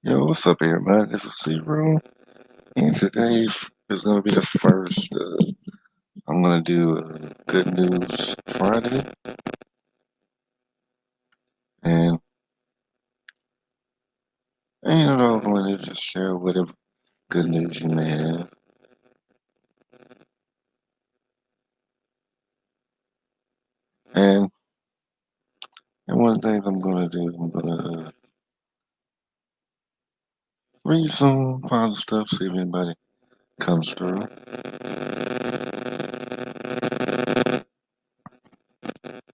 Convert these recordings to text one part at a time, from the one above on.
Yo, what's up, everybody? This is Zero, and today is going to be the first. I'm going to do Good News Friday, and I'm going to just share whatever good news you may have. And one of the things I'm going to do, I'm going to read some positive stuff, see if anybody comes through.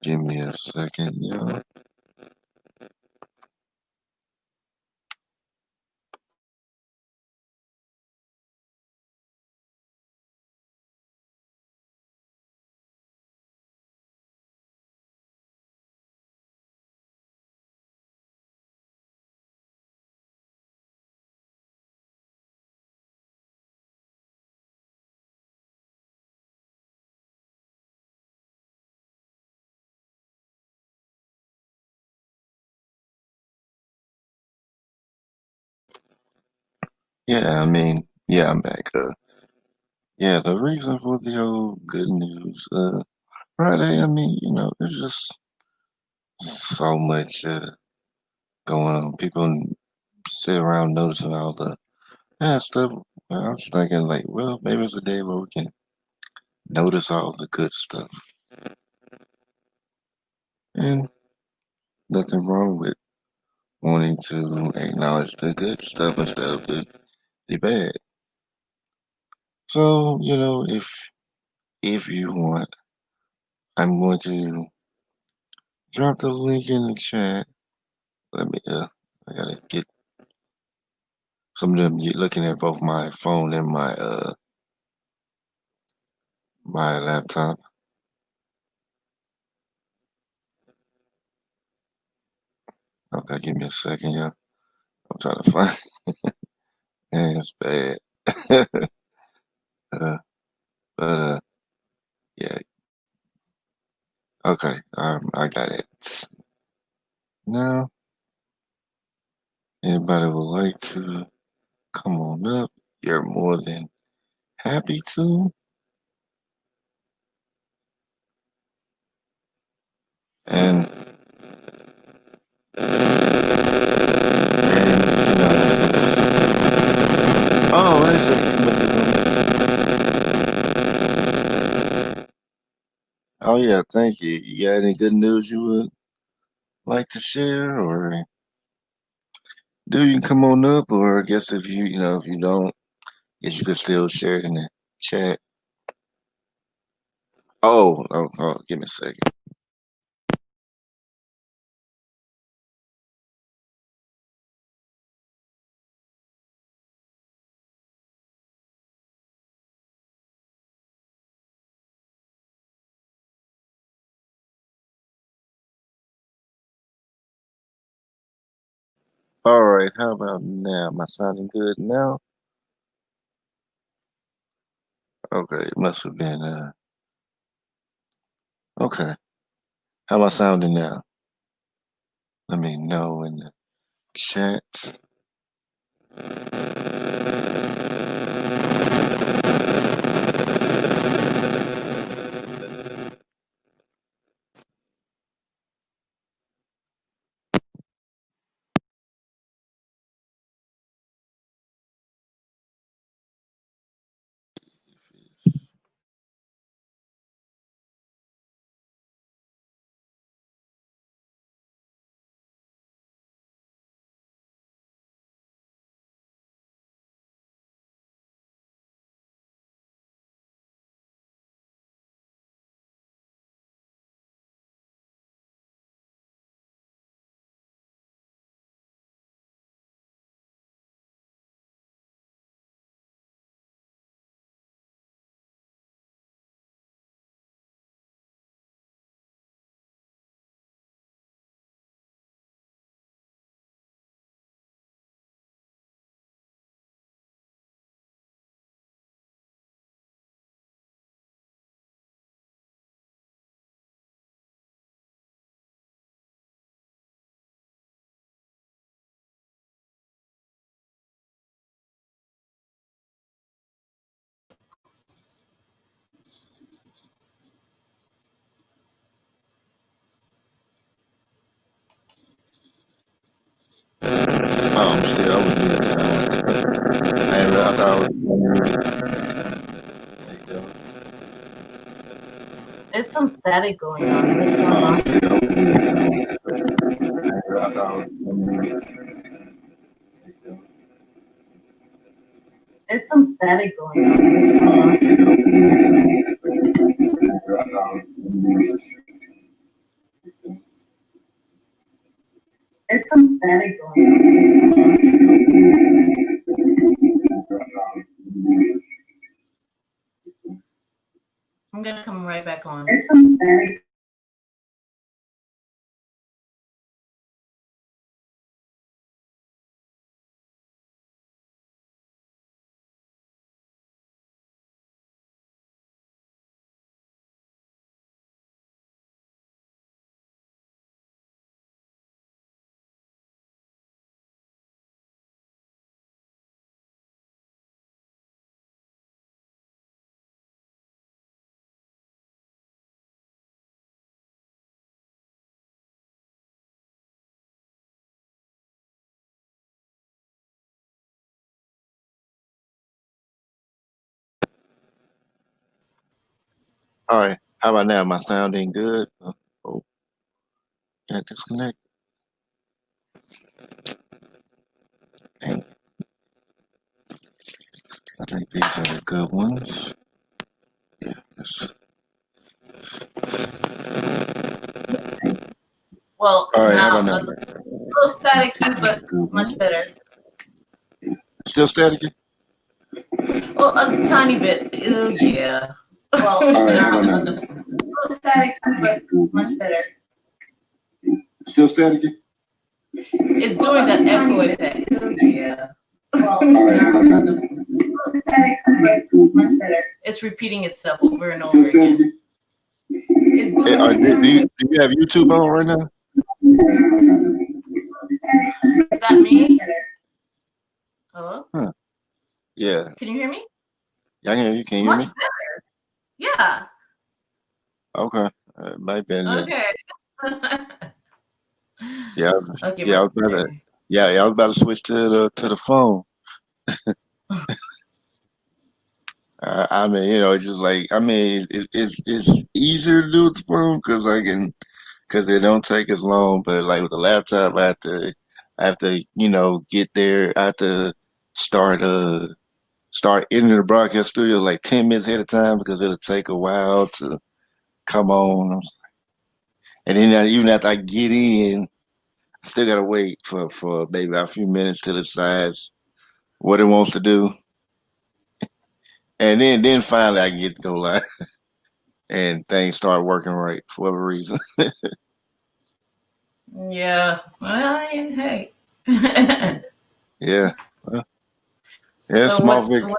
Give me a second, y'all. Yeah, I'm back. The reason for the whole good news Friday, there's just so much going on. People sit around noticing all the stuff. I was thinking like, well, maybe it's a day where we can notice all the good stuff, and nothing wrong with wanting to acknowledge the good stuff instead of the bad. So, if you want, I'm going to drop the link in the chat. Let me I gotta get some of them looking at both my phone and my laptop. Okay, give me a second, yeah. I'm trying to find. Man, it's bad. uh, but yeah. Okay, I got it. Now, anybody would like to come on up? You're more than happy to. And oh, I see. Oh yeah, thank you. You got any good news you would like to share, or do you come on up? Or I guess if if you don't, guess you could still share it in the chat. Oh, give me a second. All right, how about now? Am I sounding good now? Okay, it must have been okay. How am I sounding now? Let me know in the chat. Oh, I'm still. I was I ain't real. I thought I was. There's some static going on. What's going on? There's some static going on. What's going on? There's some static going on. I'm gonna come right back on. There's some static. All right. How about now? My sound ain't good. Oh, got disconnect. Dang. I think these are the good ones. Yeah. Well, All right. How now about a now? little staticky, but much better. Still staticky? Well, a tiny bit. Oh, yeah. Well, All right. How now about a now? little staticky, but much better. Still staticky? It's doing an echo effect. Oh, yeah. Well, All right. How about now? much better. It's repeating itself over and over Still again. staticky? It's Hey, do you have YouTube on right now? Is that me? Hello? Huh. Yeah. Can you hear me? Yeah, I can hear you. Can you hear Much me? better. Yeah. Okay. Might be in there. Okay. Yeah. Okay. Yeah. I was about to. Yeah. I was about to switch to the phone. I mean, it's just like it's easier to do with the phone because it don't take as long. But like with the laptop, I have to get there. I have to start entering the broadcast studio like 10 minutes ahead of time because it'll take a while to come on. And then even after I get in, I still gotta wait for maybe a few minutes till it decides what it wants to do, and then finally I can get to go live and things start working right for whatever reason. Yeah. Well, hey. Yeah, well, yeah, So small what's Vic, new?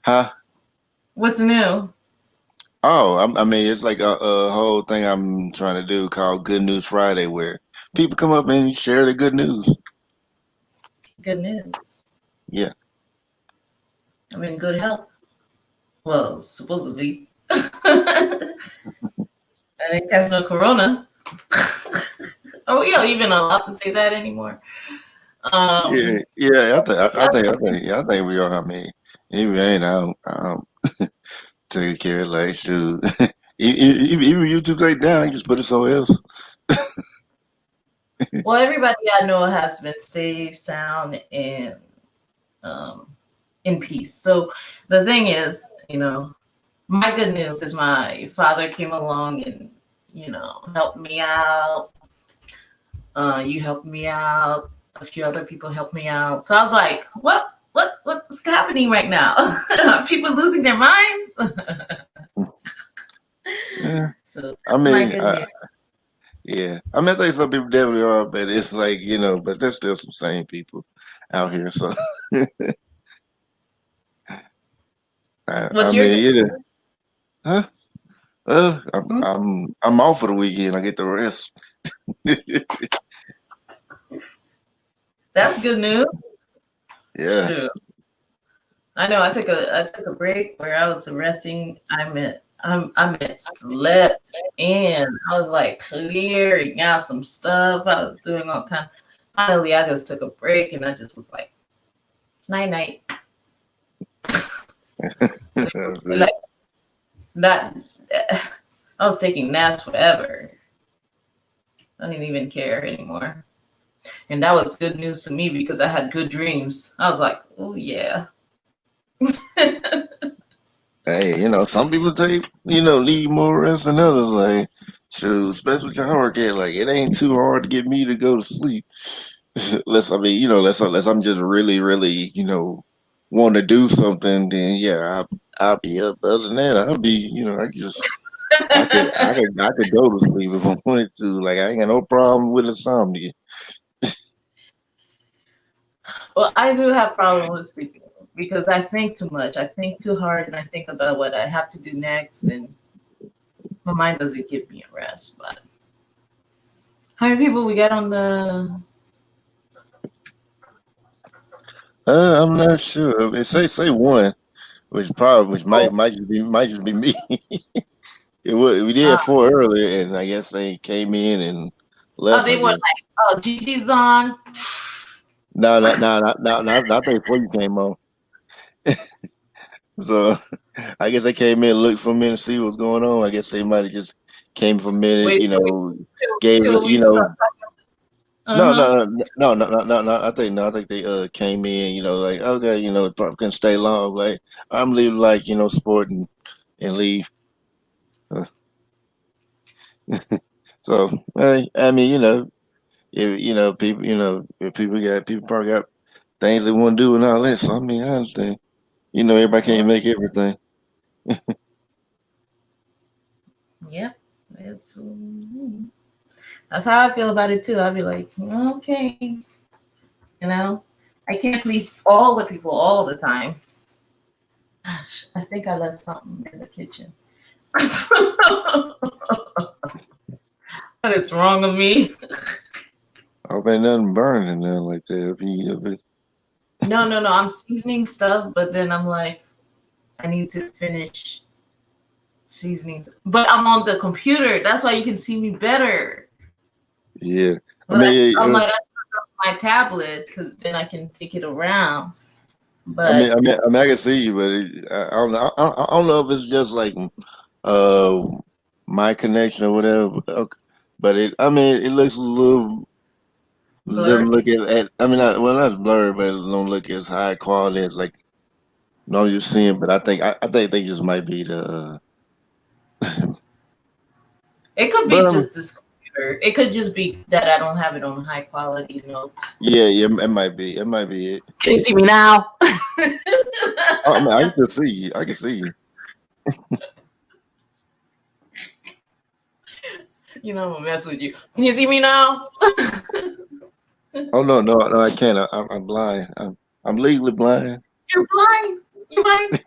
huh? What's new? Oh, I mean, it's like a whole thing I'm trying to do called Good News Friday, where people come up and share the good news. Good news. Yeah, I'm in good health. Well, supposedly. I didn't catch no corona. Are we not even allowed to say that anymore? yeah. I think we are. I mean, if we ain't, I don't take care of like shoot. Even YouTube take down, I just put it somewhere else. Well, everybody I know has been safe, sound, and in peace. So the thing is, my good news is my father came along and, helped me out. You helped me out. A few other people helped me out. So I was like, what's happening right now? Are people losing their minds? Yeah, So I my mean, good news. yeah. I mean, I think some people definitely are, but it's like but there's still some sane people out here. So I What's your good mean, news? huh? I'm Hmm? I'm I'm off for the weekend. I get the rest. That's good news. Yeah. Shoot. I know I took a break where I was resting. I meant slept and I was like clearing out some stuff. I was doing all kind. Finally, I just took a break and I just was like, night night. Like not. I was taking naps forever. I didn't even care anymore, and that was good news to me because I had good dreams. I was like, oh yeah. Hey, some people need more rest than others. Like, shoot, especially I work at, like, it ain't too hard to get me to go to sleep. Unless I'm just really, really, want to do something, then yeah, I'll be up. Other than that, I'll be, I could go to sleep if I wanted to. Like, I ain't got no problem with insomnia. Well, I do have problems with sleeping because I think too much. I think too hard, and I think about what I have to do next, and my mind doesn't give me a rest. But how many people we got on the? I'm not sure. I mean, say one, which Oh, might just be me. We did four earlier, and I guess they came in and left. they I were guess. like, oh, Gigi's on. No, not before you came on. So I guess they came in, looked for a minute, see what's going on. I guess they might have just came for a minute, Wait, wait gave till it, we start. no, Uh-huh. no, no, no, no, no, no. I think no, I think they came in, like okay, probably couldn't stay long. Like I'm leaving, like sport and leave. Uh, so hey, I mean, if people, if people probably got things they want to do and all that. So I mean, I understand. Everybody Yeah, can't make everything. yeah. That's how I feel about it too. I'll be like, okay, I can't please all the people all the time. Gosh, I think I left something in the kitchen. What is wrong with me? I hope ain't nothing burning there like that. If it's, No, no, no. I'm seasoning stuff, but then I'm like, I need to finish seasonings. But I'm on the computer. That's why you can see me better. yeah. I But mean, I'm like, I put up my tablet because then I can take it around. I But mean, I can see you, but I don't know. I don't know if it's just like uh my connection or whatever. But I mean, it looks a little. Doesn't look blurry. at I mean, well, that's blurred, but it don't look as high quality as like no you're seeing. But I think they just might be the. It could But be just this computer. It could just be that I don't have it on high quality notes. yeah, it might be. It might be it. Can you see me now? I mean, I can see you. I can see you. I'm gonna mess with you. Can you see me now? Oh no, no, no! I can't. I'm blind. I'm legally blind. You're blind. You're blind.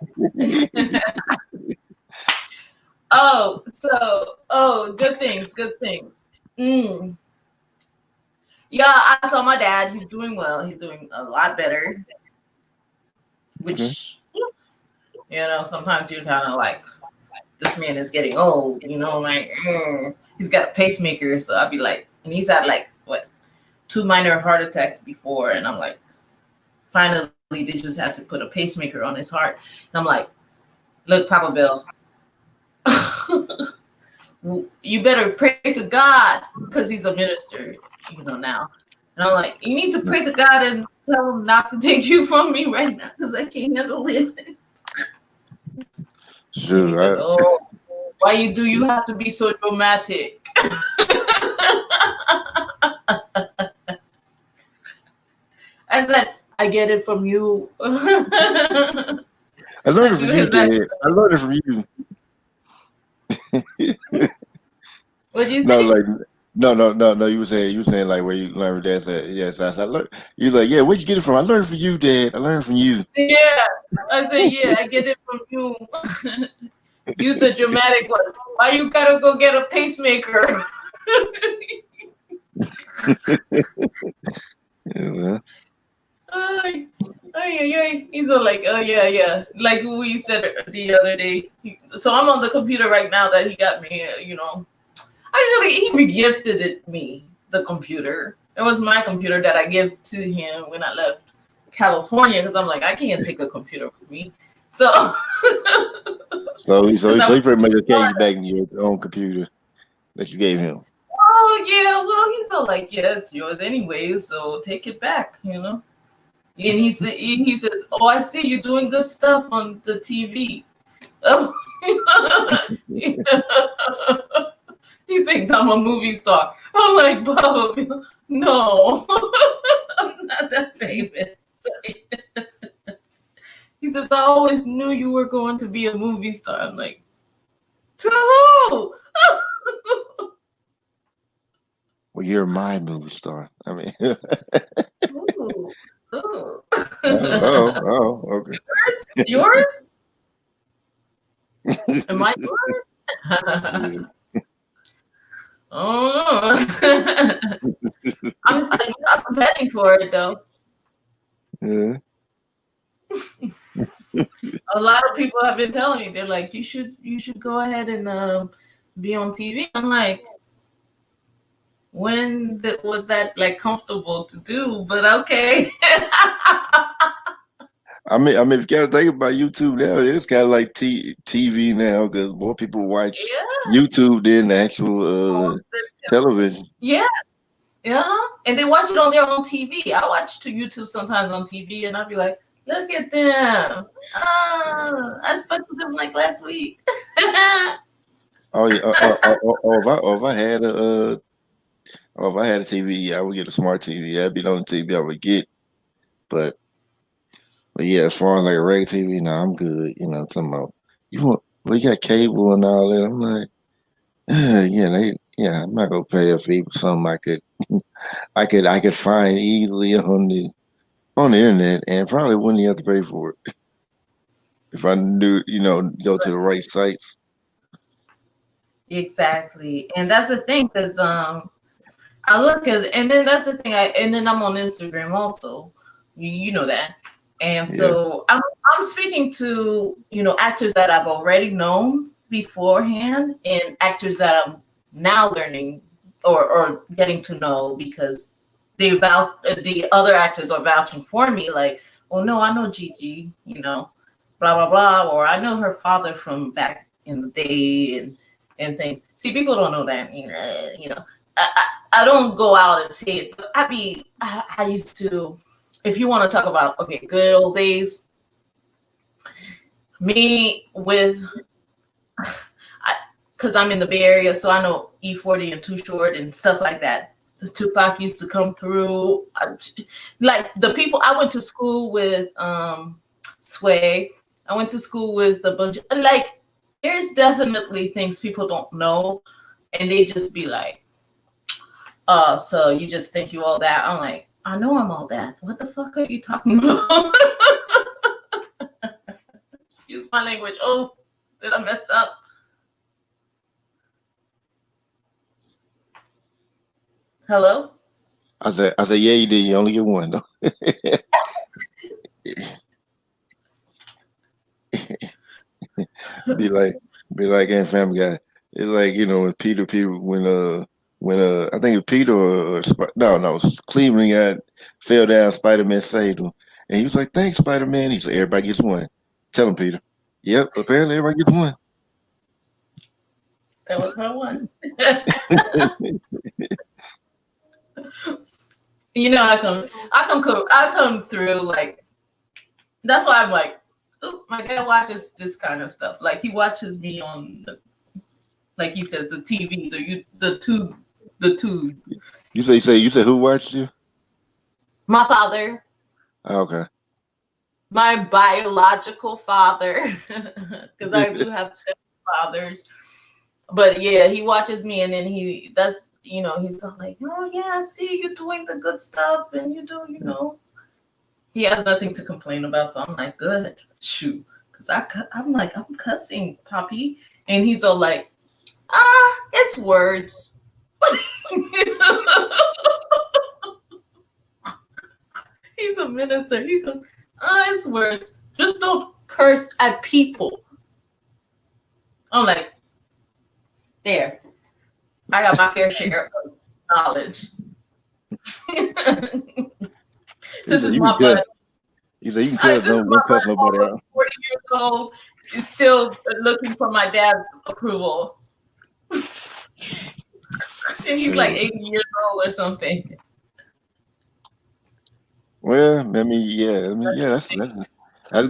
Good things, good things. Mm. Yeah, I saw my dad. He's doing well. He's doing a lot better. Okay. Which, sometimes you're kind of like, this man is getting old. He's got a pacemaker. So I'd be like, and he's had like what, 2 minor heart attacks before, and I'm like, finally they just have to put a pacemaker on his heart. And I'm like, look, Papa Bill, you better pray to God because he's a minister, now. And I'm like, you need to pray to God and tell him not to take you from me right now because I can't handle it. Sure. And he said, oh, why do you have to be so dramatic? I said, I get it from you. I learned it from you, Dad. I learned it from you. What did you say? No, like no. You were saying like where you learned that. Said yes. I learned. You like yeah. Where'd you get it from? I learned it from you, Dad. I learned it from you. Yeah, I said yeah. I get it from you. You the dramatic one. Why you gotta go get a pacemaker? Yeah. He's all like, oh yeah, like we said the other day. So I'm on the computer right now that he got me. Actually, he regifted it me the computer. It was my computer that I gave to him when I left California because I'm like, I can't take a computer with me. So So he pretty much just gave you back your own computer that you gave him. oh yeah, well he's all like, yeah, it's yours anyways, so take it back, And he says, oh, I see you doing good stuff on the TV. He thinks I'm a movie star. I'm like, Bob, no, I'm not that famous. He says, I always knew you were going to be a movie star. I'm like, to who? Well, you're my movie star. I mean, Ooh. okay. Yours? Am I yours? Oh, I'm betting for it though. Yeah. A lot of people have been telling me, they're like, you should go ahead and be on TV. I'm like, when was that like comfortable to do? But okay. I I mean, if you gotta think about YouTube now, it's kind of like TV now because more people watch Yeah. YouTube than actual television. Yes. Yeah. And they watch it on their own TV. I watch to YouTube sometimes on TV, and I'll be like, "Look at them! I spoke to them like last week." Oh yeah. If I had if I had a TV, I would get a smart TV. That'd be the only TV I would get. But yeah, as far as like a regular TV, no, I'm good. You know, talking about we got cable and all that. I'm like, I'm not gonna pay a fee for something I could find easily on the internet and probably wouldn't have to pay for it if I knew, go to the right sites. Exactly. And that's the thing, because I look at, and then that's the thing, and then I'm on Instagram also. You know that. And so I'm speaking to, actors that I've already known beforehand and actors that I'm now learning or getting to know because the other actors are vouching for me, like, oh no, I know Gigi, blah blah blah, or I know her father from back in the day and things. See, people don't know that, I don't go out and say it, but I used to, if you want to talk about, okay, good old days, me with, because I'm in the Bay Area, so I know E40 and Too Short and stuff like that. Tupac used to come through. Like the people, I went to school with Sway. I went to school with a bunch of, like, there's definitely things people don't know, and they just be like, so you just think you all that. I'm like, I know I'm all that. What the fuck are you talking about? Excuse my language. Oh, did I mess up? Hello? I said, yeah, you did. You only get one though. be like in Family Guy. It's like when when I think it was Peter or no, Cleveland got fell down. Spider-Man saved him, and he was like, "Thanks, Spider-Man." He said, "Everybody gets one." Tell him, Peter. Yep, apparently everybody gets one. That was my one. I come through like, that's why I'm like, oh, my dad watches this kind of stuff. Like he watches me on like he says, the TV, the tube. You say who watched you? My father. Oh, okay. My biological father, because I do have 7 fathers. But yeah, he watches me, and then he's like, oh yeah, I see you doing the good stuff, and you do. He has nothing to complain about, so I'm like, good, shoot, because I'm like, I'm cussing, Poppy, and he's all like, it's words. He's a minister. He goes, it's words. Just don't curse at people. I'm like, there. I got my fair share of knowledge. This is my butt. He said, you can cuss, don't cuss nobody out. 40 years old is still looking for my dad's approval. And he's like 80 years old or something. Well, that's good.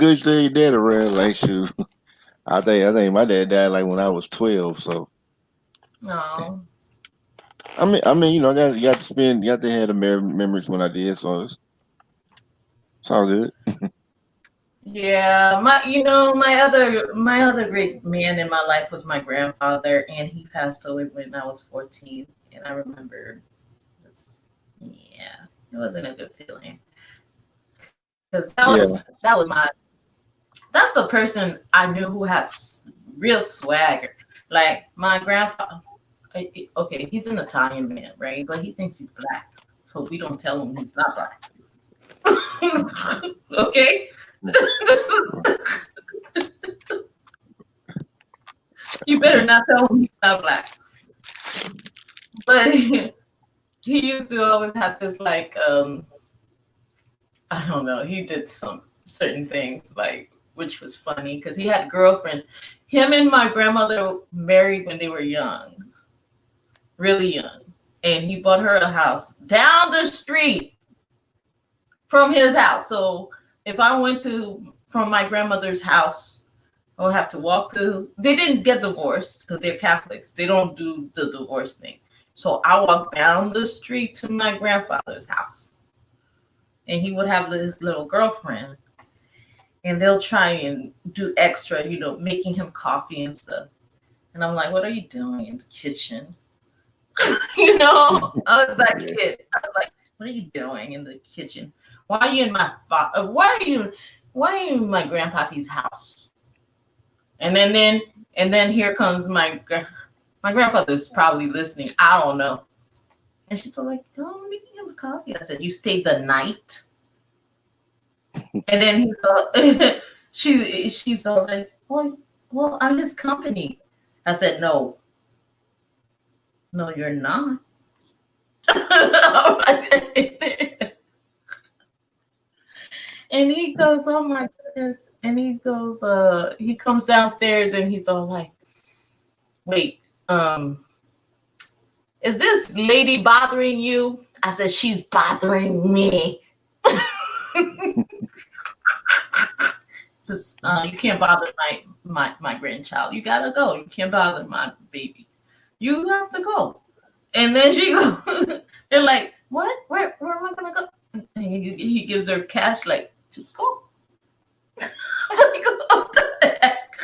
You stay your dad around, like, shoot. I think my dad died like when I was 12. So, no. I mean, you got to have the memories when I did. So it's all good. Yeah, my other great man in my life was my grandfather, and he passed away when I was 14. And I remember, it wasn't a good feeling because that's the person I knew who had real swagger. Like my grandfather, okay, he's an Italian man, right? But he thinks he's black, so we don't tell him he's not black. Okay. You better not tell him he's not black. But he used to always have this, like, I don't know, he did some certain things, like, which was funny because he had girlfriends. Him and my grandmother married when they were young, really young, and he bought her a house down the street from his house. So if I went to from my grandmother's house, I would have to walk to. They didn't get divorced because they're Catholics. They don't do the divorce thing. So I walked down the street to my grandfather's house, and he would have this little girlfriend, and they'll try and do extra, making him coffee and stuff. And I'm like, what are you doing in the kitchen? I was that kid. I was like, what are you doing in the kitchen? Why are you in my why are you in my grandpappy's house? And then here comes my grandfather's probably listening. I don't know. And she's all like, oh, I'm making him coffee. I said, you stayed the night? And then he's all, she's all like, well, I'm his company. I said, no, you're not. And he goes, oh my goodness. And he goes, he comes downstairs and he's all like, wait, is this lady bothering you? I said, she's bothering me. Just, you can't bother my grandchild. You gotta go. You can't bother my baby. You have to go. And then she goes, they're like, what? Where am I gonna go? And he gives her cash, like, just go. Like, what the heck?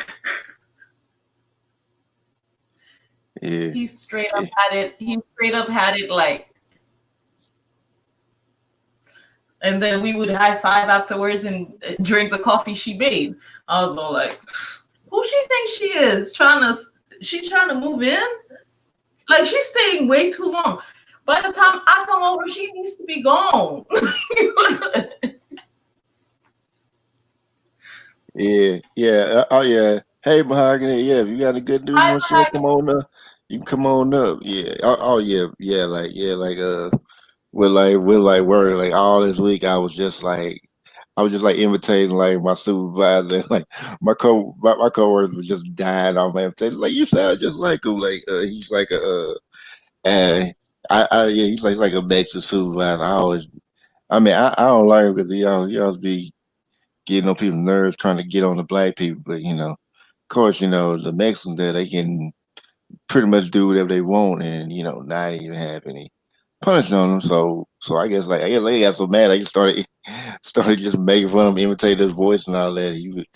Yeah. He straight up had it like, and then we would high five afterwards and drink the coffee she made. I was all like, who she thinks she is? She's trying to move in? Like, she's staying way too long. By the time I come over, she needs to be gone. Yeah. Oh yeah. Hey, Mahogany. Yeah, if you got any good news, you want to come on up? You can come on up. Yeah. Oh yeah. We're working like all this week. I was just like imitating like my supervisor, like my coworkers was just dying off my invitation. Like, you sound just like him. Like he's like he's like a Mexican supervisor. I don't like him because he always be getting on people's nerves, trying to get on the black people. But of course, the Mexicans there, they can pretty much do whatever they want, and not even have any punishment on them. So I guess they got so mad, I just started just making fun of him, imitate his voice and all that. He would,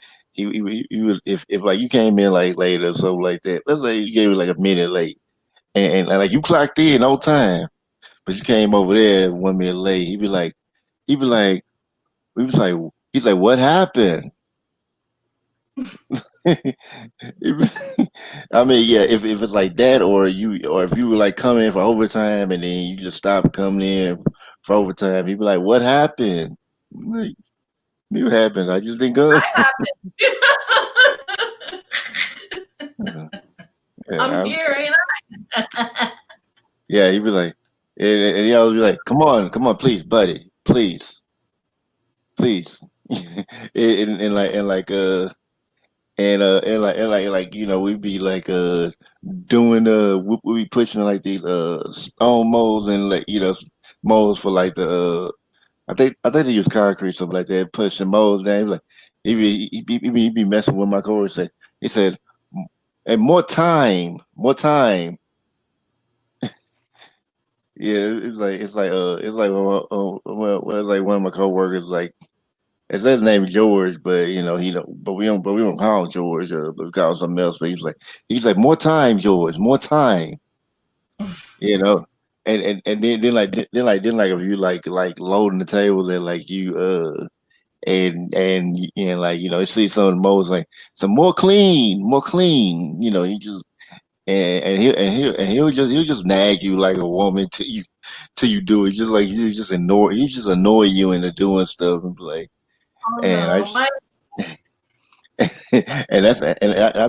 if like you came in like late or something like that. Let's say you gave it like a minute late, and like you clocked in no time, but you came over there 1 minute late. He'd be like, he's like, what happened? I mean, yeah, if it's like that, or if you were like coming in for overtime and then you just stopped coming in for overtime, he'd be like, what happened? Like, what happened? I just didn't go. I'm here, ain't I? Yeah, he'd be like, and he always be like, come on, please, buddy, please. We'd be like doing we be pushing like these stone molds and like molds for like the I think they use concrete, something like that, pushing molds down. Like he be messing with my coworker. He said, and more time. Yeah, it's like one of my coworkers, like, it's his name George, but we don't call him George, but we call him something else. But he's like, more time, George, more time. And then if you like loading the table and like you see some of the molds like some more clean. He just he'll just nag you like a woman till you do it. Just like he just annoy you into doing stuff and be like. And I think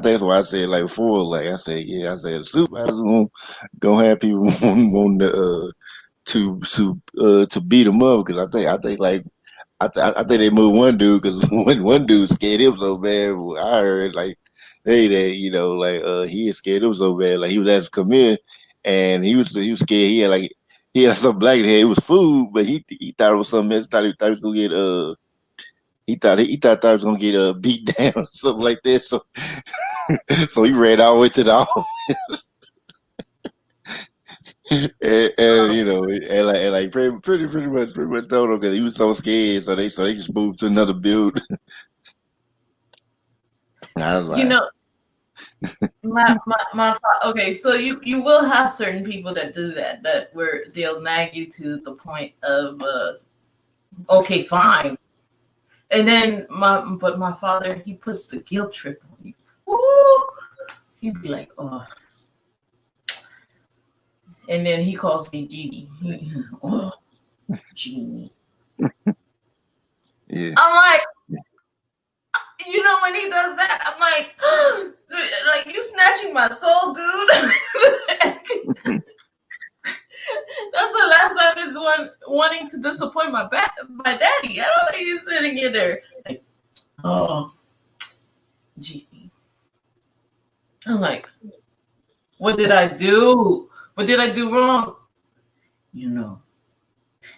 that's why I said like before, like I said the supervisor gonna have people wanting to beat them up, because I think like I think they moved one dude because one dude scared him so bad. I heard like that he is scared him so bad. Like he was asked to come in, and he was scared. He had some black in here. It was food, but he thought it was something else. Thought he was gonna get he thought he was gonna get beat down or something like that. So so he ran all the way to the office. And like pretty much told him because he was so scared, so they just moved to another building. I was You like, know, okay, so you will have certain people that do that where they'll nag you to the point of okay, fine. And then my father, he puts the guilt trip on you. Woo! He'd be like, oh. And then he calls me Genie. Oh, Genie. yeah, I'm like, when he does that, I'm like you snatching my soul, dude. That's the last time this one wanting to disappoint my daddy. I don't think he's sitting in there like, oh, Genie. I'm like, what did I do? What did I do wrong?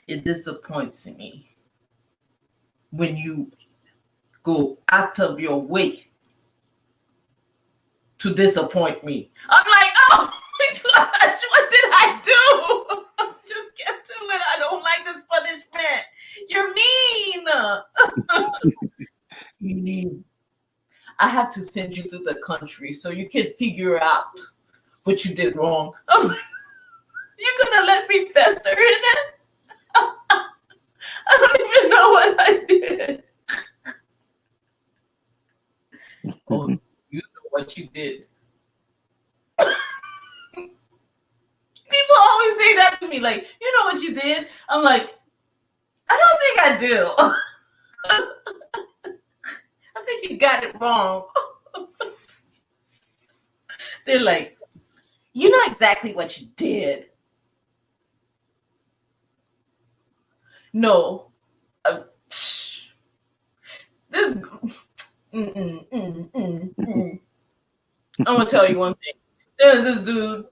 It disappoints me when you go out of your way to disappoint me. I'm like, oh my gosh, what did I do? Just get to it. I don't like this punishment. You're mean. I have to send you to the country so you can figure out what you did wrong. You're gonna let me fester in it? I don't even know what I did. Oh, you know what you did. People always say that to me, like, you know what you did? I'm like, I don't think I do. I think you got it wrong. They're like, you know exactly what you did. No. This. I'm gonna tell you one thing. There's this dude.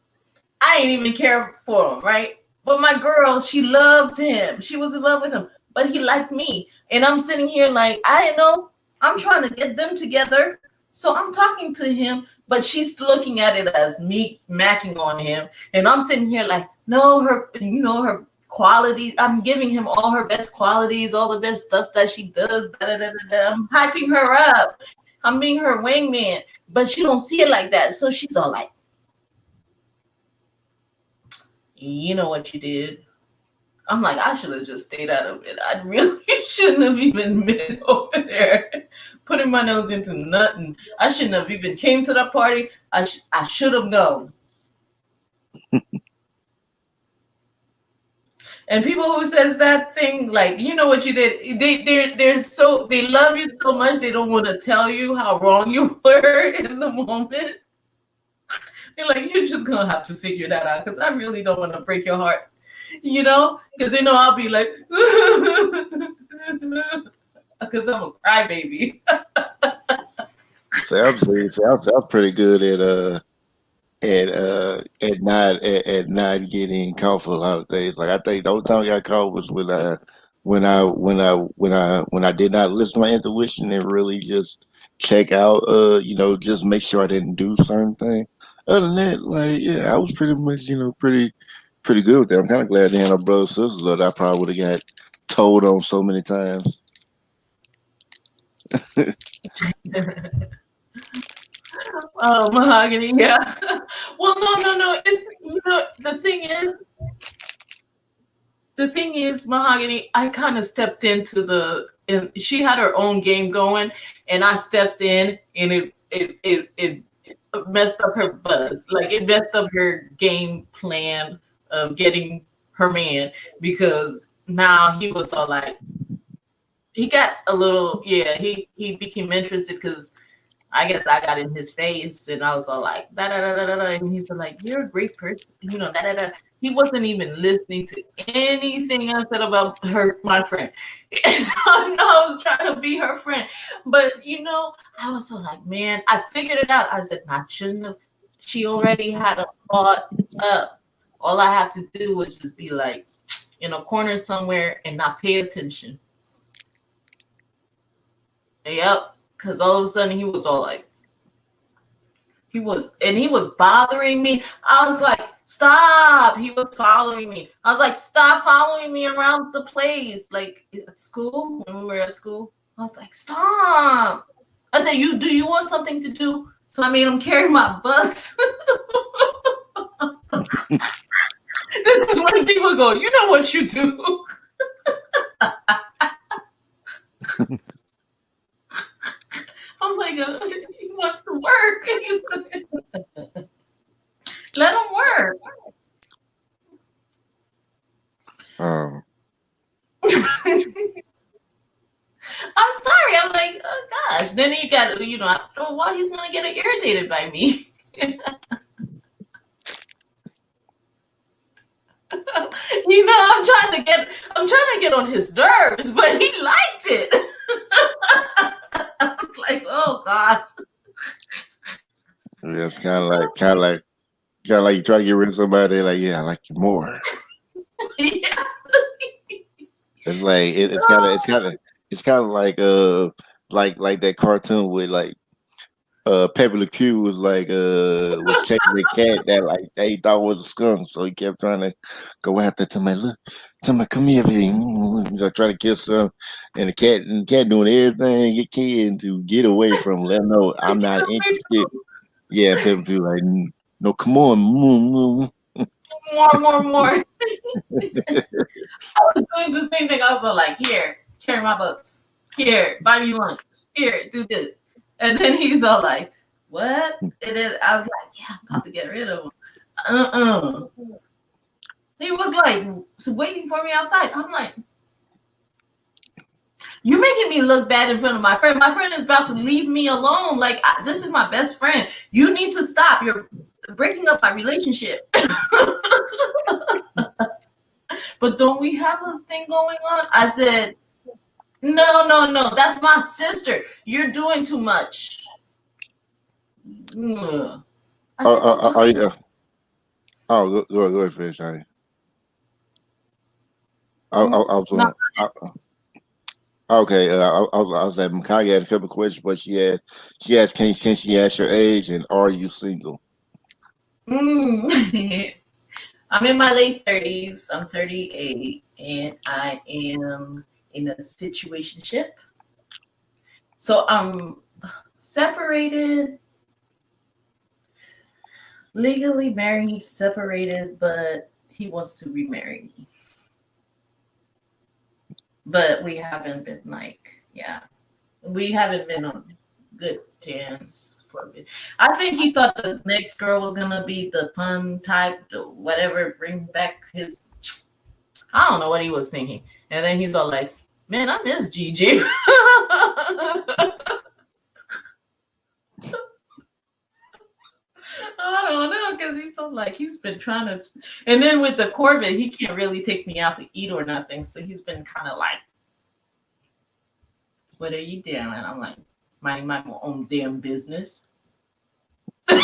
I ain't even care for him, right? But my girl, she loved him. She was in love with him, but he liked me. And I'm sitting here like, I didn't know. I'm trying to get them together. So I'm talking to him, but she's looking at it as me macking on him. And I'm sitting here like, no, her qualities. I'm giving him all her best qualities, all the best stuff that she does. I'm hyping her up. I'm being her wingman, but she don't see it like that. So she's all like, you know what you did? I'm like, I should have just stayed out of it. I really shouldn't have even been over there putting my nose into nothing. I shouldn't have even came to that party. I should have known. And people who says that thing, like, you know what you did, they love you so much they don't want to tell you how wrong you were in the moment. They're like, you're just gonna have to figure that out because I really don't want to break your heart, because I'll be like, because I'm a crybaby. I'm pretty good at not getting caught for a lot of things. Like I think the only time I got caught was when I did not listen to my intuition and really just check out just make sure I didn't do certain things. Other than that, like yeah, I was pretty much pretty good with that. I'm kind of glad they had no brothers and sisters, or that I probably would have got told on so many times. Oh, mahogany, yeah. Well, no. It's the thing is, mahogany. I kind of stepped into and she had her own game going, and I stepped in, and it messed up her buzz. Like it messed up her game plan of getting her man, because now he was all like, he got a little, yeah. He became interested because I guess I got in his face, and I was all like, da da da da da, and he's like, "You're a great person," da da da. He wasn't even listening to anything I said about my friend. I know I was trying to be her friend, but I was so like, man, I figured it out. I said, I shouldn't have. She already had a thought up. All I had to do was just be like in a corner somewhere and not pay attention. Yep, because all of a sudden he was all like, he was bothering me. I was like, stop. He was following me. I was like, stop following me around the place. Like at school, when we were at school, I was like, stop. I said, do you want something to do? So I made him carry my books. This is when people go, you know what you do. I'm like, he wants to work. Let him work. I'm sorry. I'm like, oh gosh. Then he got, after a while, he's gonna get irritated by me. I'm trying to get on his nerves, but he liked it. I was like, oh god. Yeah, it's kind of like you try to get rid of somebody. Like, yeah, I like you more. Yeah. It's like it's kind of like that cartoon with like Pepe Le Pew was chasing the cat that he thought was a skunk, so he kept trying to go after to my come here, baby. Try to kiss him, and the cat doing everything he can to get away from him. Let him know I'm not interested. Yeah, Pepe Le Pew like, no, come on, more. I was doing the same thing. I was like, here, carry my books. Here, buy me lunch. Here, do this. And then he's all like, what? And then I was like, yeah, I'm about to get rid of him. He was like waiting for me outside. I'm like, you're making me look bad in front of my friend. My friend is about to leave me alone. Like, this is my best friend. You need to stop. You're breaking up my relationship. But don't we have a thing going on? I said, no. That's my sister. You're doing too much. Yeah. Go ahead, finish, honey. Okay, I was like, Makaya had a couple of questions, but she asked, can she ask your age and are you single? I'm in my late 30s. I'm 38, and I am in a situationship. So I'm separated, legally married, separated, but he wants to remarry me. But we haven't been we haven't been on good stands for a bit. I think he thought the next girl was gonna be the fun type, whatever, bring back his. I don't know what he was thinking, and then he's all like, "Man, I miss Gigi." I don't know, because he's so like he's been trying to, and then with the Corvette, he can't really take me out to eat or nothing, so he's been kind of like, "What are you doing?" And I'm like, minding my own damn business. I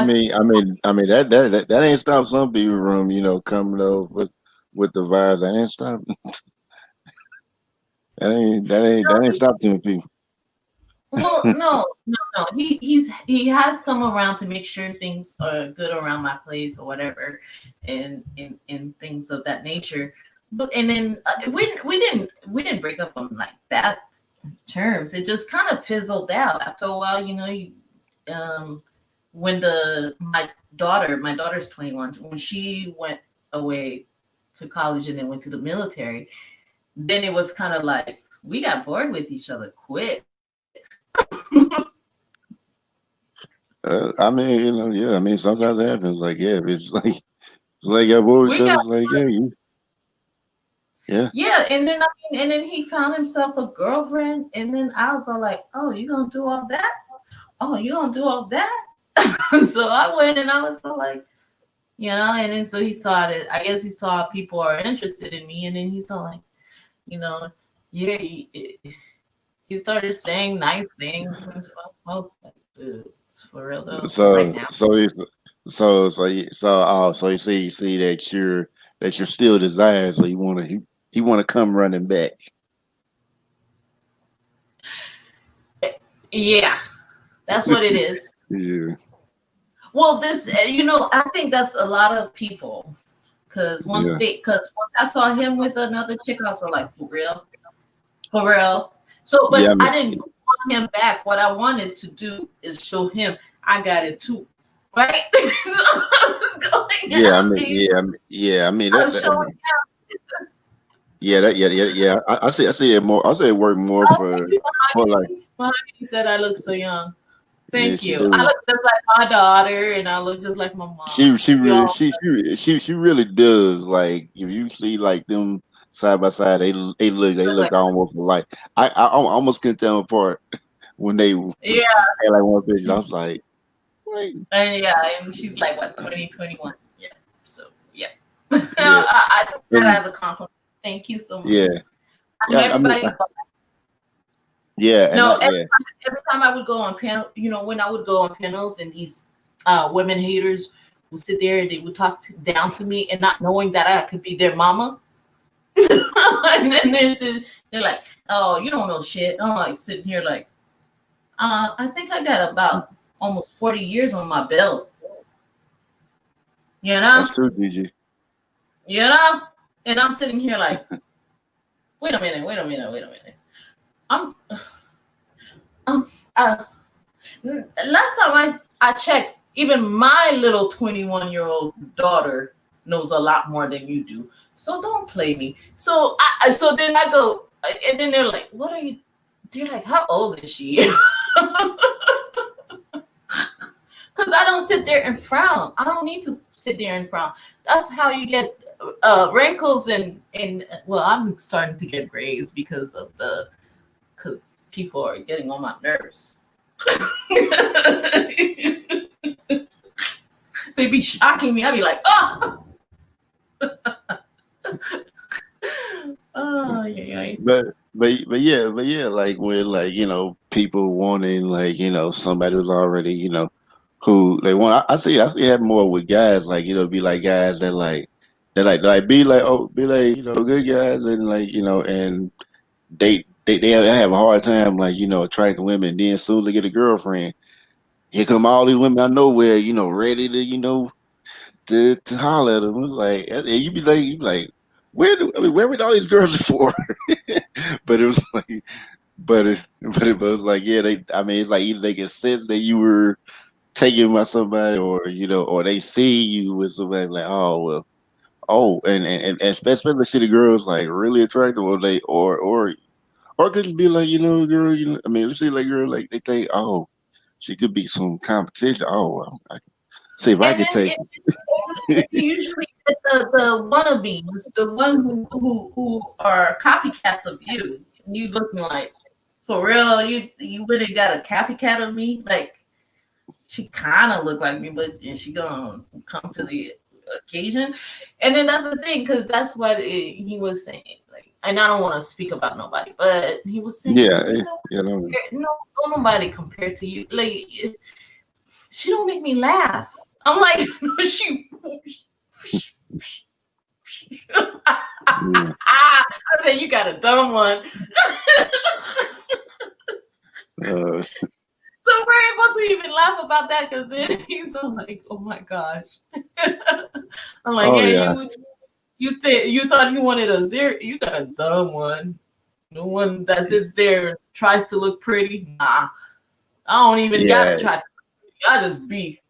mean that ain't stopped some people from coming over with the vibes. That ain't stopped. that ain't stopped too people. Well, no. He has come around to make sure things are good around my place or whatever, and things of that nature. But and then we didn't break up on like bad terms. It just kind of fizzled out after a while. When my daughter's 21, when she went away to college and then went to the military, then it was kind of like we got bored with each other quick. I mean, yeah. I mean, sometimes it happens. Like, yeah, it's like got bored with each other. It's like, yeah. And then he found himself a girlfriend, and then I was all like, "Oh, you gonna do all that? Oh, you gonna do all that?" So I went and I was like, and then so he saw that, I guess he saw people are interested in me, and then he saw like, you know, yeah, he started saying nice things and stuff. I was like, dude, for real though, right So now. so it's so you see that you're still desired, so he want to come running back. Yeah, that's what it is. Yeah, Well, this, I think that's a lot of people. yeah, Because once I saw him with another chick, I was like, for real. So, yeah. but I I mean, didn't want him back. What I wanted to do is show him I got it too, right? So I was going yeah. I out mean, there. yeah, I mean, yeah. I mean I that. was I showing mean, yeah, yeah. I see it more. I see it work more Oh, thank you, for like. Mahogany. Mahogany said I look so young. Yeah, Thank she you. I do. look just like my daughter, and I look just like my mom. She We really all she really does. Like if you see like them side by side, they look look like, almost alike. I almost couldn't tell them apart when they yeah, had like one picture. I was like, wait, and yeah, and she's like what 2021. Yeah, so yeah. yeah, I took that and as a compliment. Thank you so much. yeah, I know yeah. I mean, everybody's yeah, and no. I Every yeah, time, every time I would go on panel, when I would go on panels and these women haters would sit there and they would talk down to me and not knowing that I could be their mama. And then they're like, "Oh, you don't know shit." I'm like sitting here like, I think I got about almost 40 years on my belt, you know, that's true, DG. you know, and I'm sitting here like, wait a minute, wait a minute, wait a minute. I'm, I'm last time I checked, even my little 21-year-old daughter knows a lot more than you do. So don't play me. So then I go, and then they're like, "What are you?" They're like, "How old is she?" Because I don't sit there and frown. I don't need to sit there and frown. That's how you get wrinkles and well, I'm starting to get grays because people are getting on my nerves. They be shocking me. I'd be like, oh, oh, yeah. But yeah, like when like people wanting like somebody who's already who they want. I see that more with guys like be like guys that be like good guys and like and they have a hard time like attracting women. Then as soon as they get a girlfriend, here come all these women out of nowhere ready to to holler at them. It's like and you be like where were all these girls before? But it was like but it was like yeah they I mean it's like either they can sense that you were taken by somebody or or they see you with somebody like oh well oh and especially see the girls like really attractive or they or it could be like girl I mean let's say like girl like they think oh she could be some competition oh I can see if I And could then take you usually get the wannabes, the one who are copycats of you. And you looking like, for real, you really got a copycat of me? Like, she kind of look like me, but she gonna come to the occasion. And then that's the thing, because that's what he was saying. It's like, and I don't want to speak about nobody, but he was saying, yeah no no, don't nobody compare to you. Like, she don't make me laugh. I'm like, she. yeah. I said, you got a dumb one. Uh, So we're able to even laugh about that because then he's all like, "Oh my gosh!" I'm like, oh "Yeah, yeah you thought you wanted a zero? You got a dumb one. The one that sits there and tries to look pretty. Nah, I don't even gotta yeah try. I just be."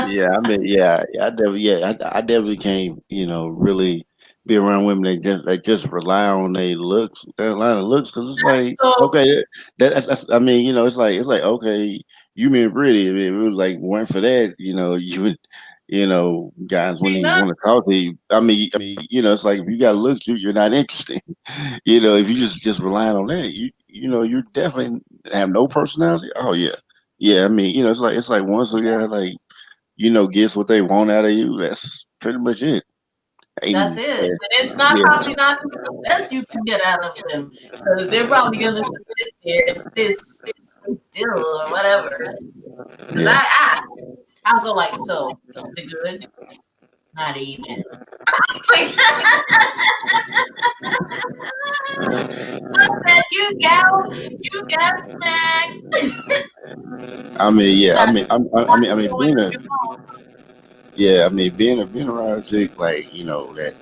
yeah I mean I definitely can't really be around women that just rely on their line of looks because it's like So okay that's I mean it's like okay you mean pretty I mean, if it was like weren't for that you would guys wouldn't be even not. want to talk to you I mean it's like if you got looks you're not interesting if you just relying on that you definitely have no personality. Oh yeah, yeah. I mean, it's like once a guy like gets what they want out of you, that's pretty much it. That's And it. And it's not yeah, probably not the best you can get out of them because they're probably gonna just sit there and stay still or whatever. Because yeah. I asked, I was like, so is it good? Not even. Like, I said, you got snacks. I mean, yeah. That's I mean, going on your phone. yeah. I mean, being around a chick like that.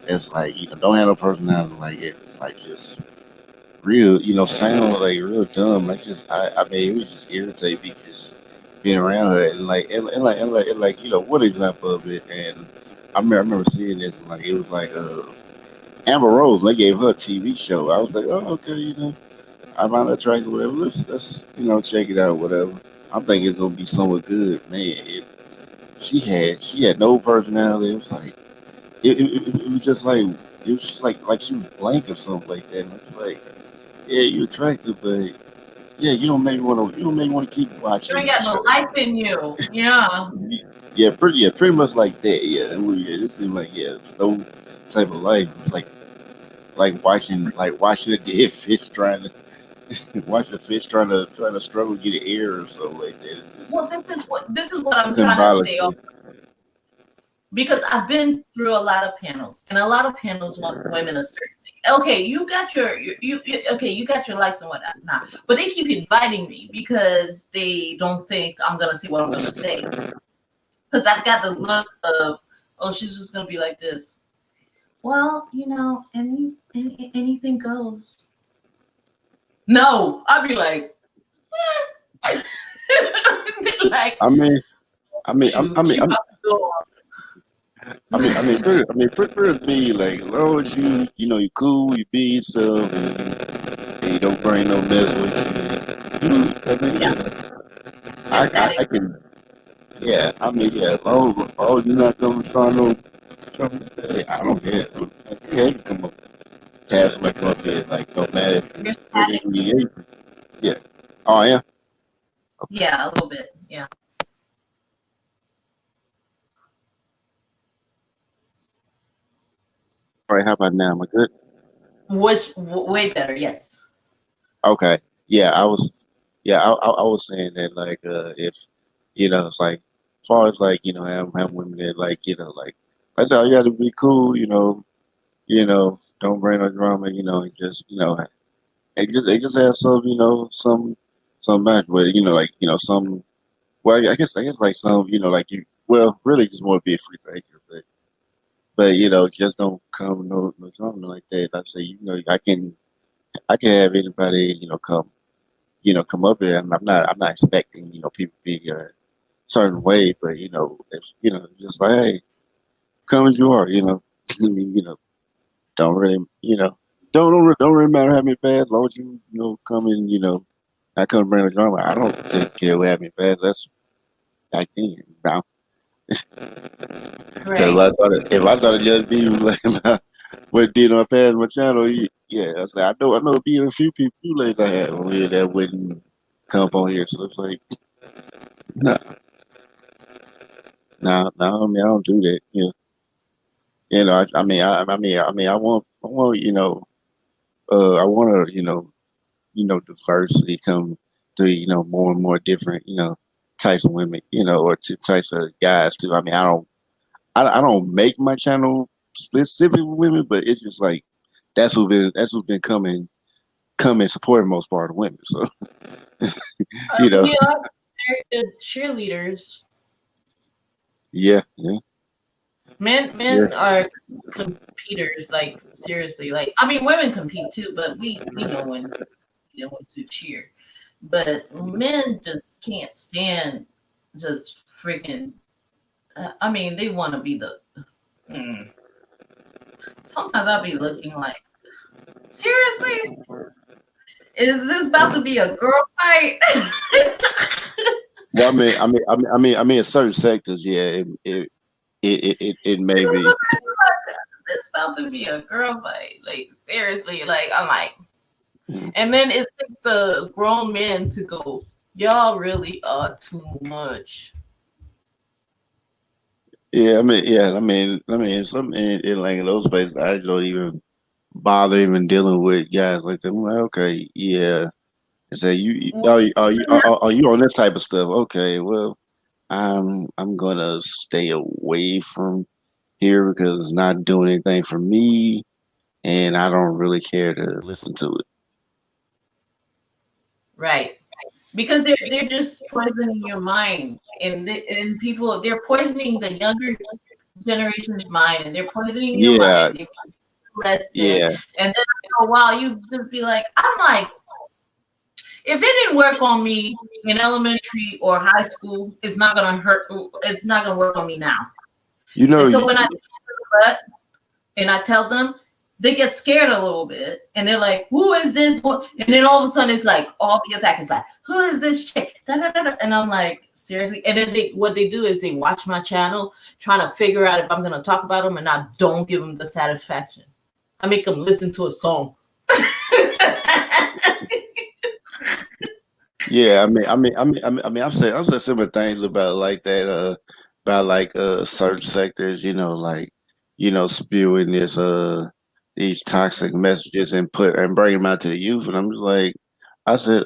It's like don't have no personality like it. It's like just real, sound like real dumb. Like just, I mean, it was just irritating me just being around her and what example of it. And I remember seeing this and like it was like Amber Rose. They gave her a TV show. I was like, oh okay, I found her attractive, whatever. Let's check it out, whatever. I'm thinking it's gonna be somewhat good, man. She had no personality. It was like it was just like it was just like she was blank or something like that. And it's like, yeah, you're attractive, but yeah, you don't make me want to keep You ain't watching the got no show. life in you. Yeah. Yeah, pretty much like that. Yeah, it seemed like it's no type of life. It's like watching a dead fish trying to watch a fish trying to struggle to get air or something like that. Well, this is what I'm trying to Symbolic. say. Because I've been through a lot of panels, and a lot of panels want women a certain thing. Okay, you got you got your likes and whatnot, nah, but they keep inviting me because they don't think I'm gonna see what I'm gonna say. Because I've got the look of, oh, she's just gonna be like this. Well, anything goes. No, I'd be like, like, I mean, I mean, shoot, about to go on. pretty me like as long as you cool, you be yourself, and you don't bring no mess with you. I mean, Yeah, I can, yeah. I mean, yeah. As long as you're not gonna try no, hey, I don't care. I can come up, pass somebody come up here, like no matter if you're you're pretty static. engaged. Yeah. Oh yeah. Yeah, a little bit. Yeah. All right. How about now? Am I good? Which way better, yes. Okay. Yeah, I was. Yeah, I was saying that like if it's like as far as like have women that like like I said you got to be cool, don't bring no drama, and just they just have some some match, but like some well I guess like some like you well really just want to be a free thinker, but just don't come no drama like that. Like I say I can have anybody come come up here, and I'm not expecting people to be certain way, but if just like hey, come as you are, I mean, don't really, don't really matter how many fans, as long as come in, I come to bring the drama. I don't take care what happened fast. That's back then, now. Because Right. if I thought it just be like what did on past my channel, yeah, I was like, I know be a few people like I had on here that wouldn't come up on here, so it's like, no, no, I mean, I don't do that, I want, I want to, diversity come to, more and more different, types of women, or types of guys too. I mean, I don't make my channel specifically with women, but it's just like that's who's been coming supporting most part of women. So you know, We are very good cheerleaders. yeah, yeah, yeah, Men are competitors, like seriously. Like I mean, women compete too, but we know when to cheer. But men just can't stand just freaking. I mean, they want to be the. Mm. Sometimes I'll be looking like, seriously, is this about to be a girl fight? Well, in certain sectors, yeah, it may be. It's about to be a girl fight. Like seriously, like I'm like, Mm. And then it takes the grown men to go, y'all really are too much. Yeah, some in like in those places, I don't even bother even dealing with guys like that. I'm like, okay, yeah. I say are you on this type of stuff? Okay, well, I'm gonna stay away from here because it's not doing anything for me, and I don't really care to listen to it. Right. Because they're just poisoning your mind, and people, they're poisoning the younger generation's mind, and they're poisoning your Yeah, mind. They less than, yeah, and then after a while you just be like, I'm like, if it didn't work on me in elementary or high school, it's not gonna hurt. It's not gonna work on me now. you know, And so when I but and I tell them, they get scared a little bit, and they're like, "Who is this?" And then all of a sudden, it's like all the attack is like, "Who is this chick?" Da, da, da, da. And I'm like, seriously. And then what they do is they watch my channel, trying to figure out if I'm gonna talk about them, and I don't give them the satisfaction. I make them listen to a song. yeah. I've said similar things about like that, about like certain sectors, spewing these toxic messages and bring them out to the youth, and I'm just like, I said,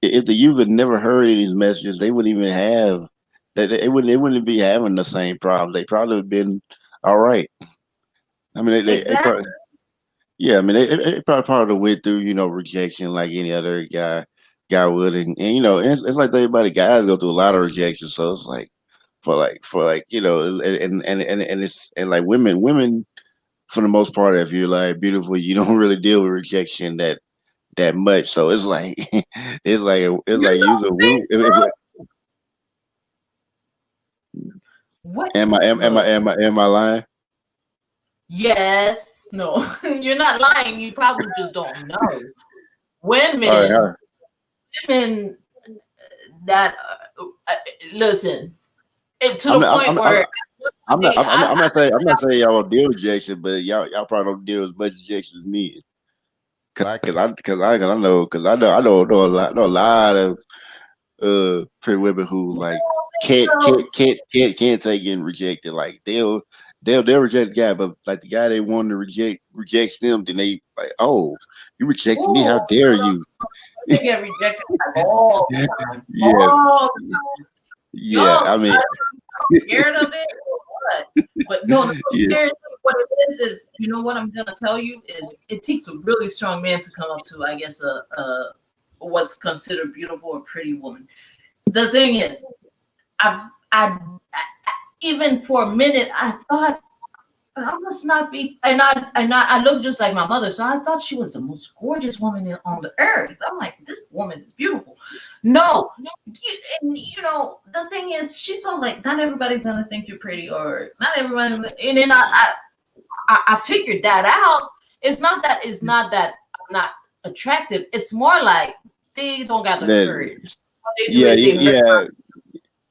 if the youth had never heard of these messages, they wouldn't even have that. They wouldn't be having the same problem. They probably would have been all right. I mean, they Exactly. probably. Yeah, I mean, they probably went through, rejection like any other guy would, and it's like everybody guys go through a lot of rejection, so it's like for like and like women for the most part, if you're like beautiful, you don't really deal with rejection that much, so it's like it's You like don't usually think women. so? What? Look. Am I lying? Yes. No. You're not lying. You probably just don't know. All right, all Women, right. women that listen, to I'm the not, point where I'm not saying y'all don't deal with rejection, but y'all probably don't deal as much rejection as me. Know a lot of pretty women who like so, can't take getting rejected. Like they'll reject the guy, but like the guy they want to rejects them, then they like, oh, you rejected me? How ooh, dare you? they get rejected like all the time. Yeah, All the time. yeah. Y'all I mean, scared of it or what? But no, yeah, seriously, what it is, you know what I'm gonna tell you is it takes a really strong man to come up to, I guess, a what's considered beautiful or pretty woman. The thing is, I even for a minute I thought I must not be, and I look just like my mother, so I thought she was the most gorgeous woman on the earth. I'm like, this woman is beautiful. No, and the thing is, she's so like, not everybody's gonna think you're pretty, or not everybody. And then I figured that out. It's not that I'm not attractive. It's more like they don't got the that, courage. What they do yeah, is they hurt.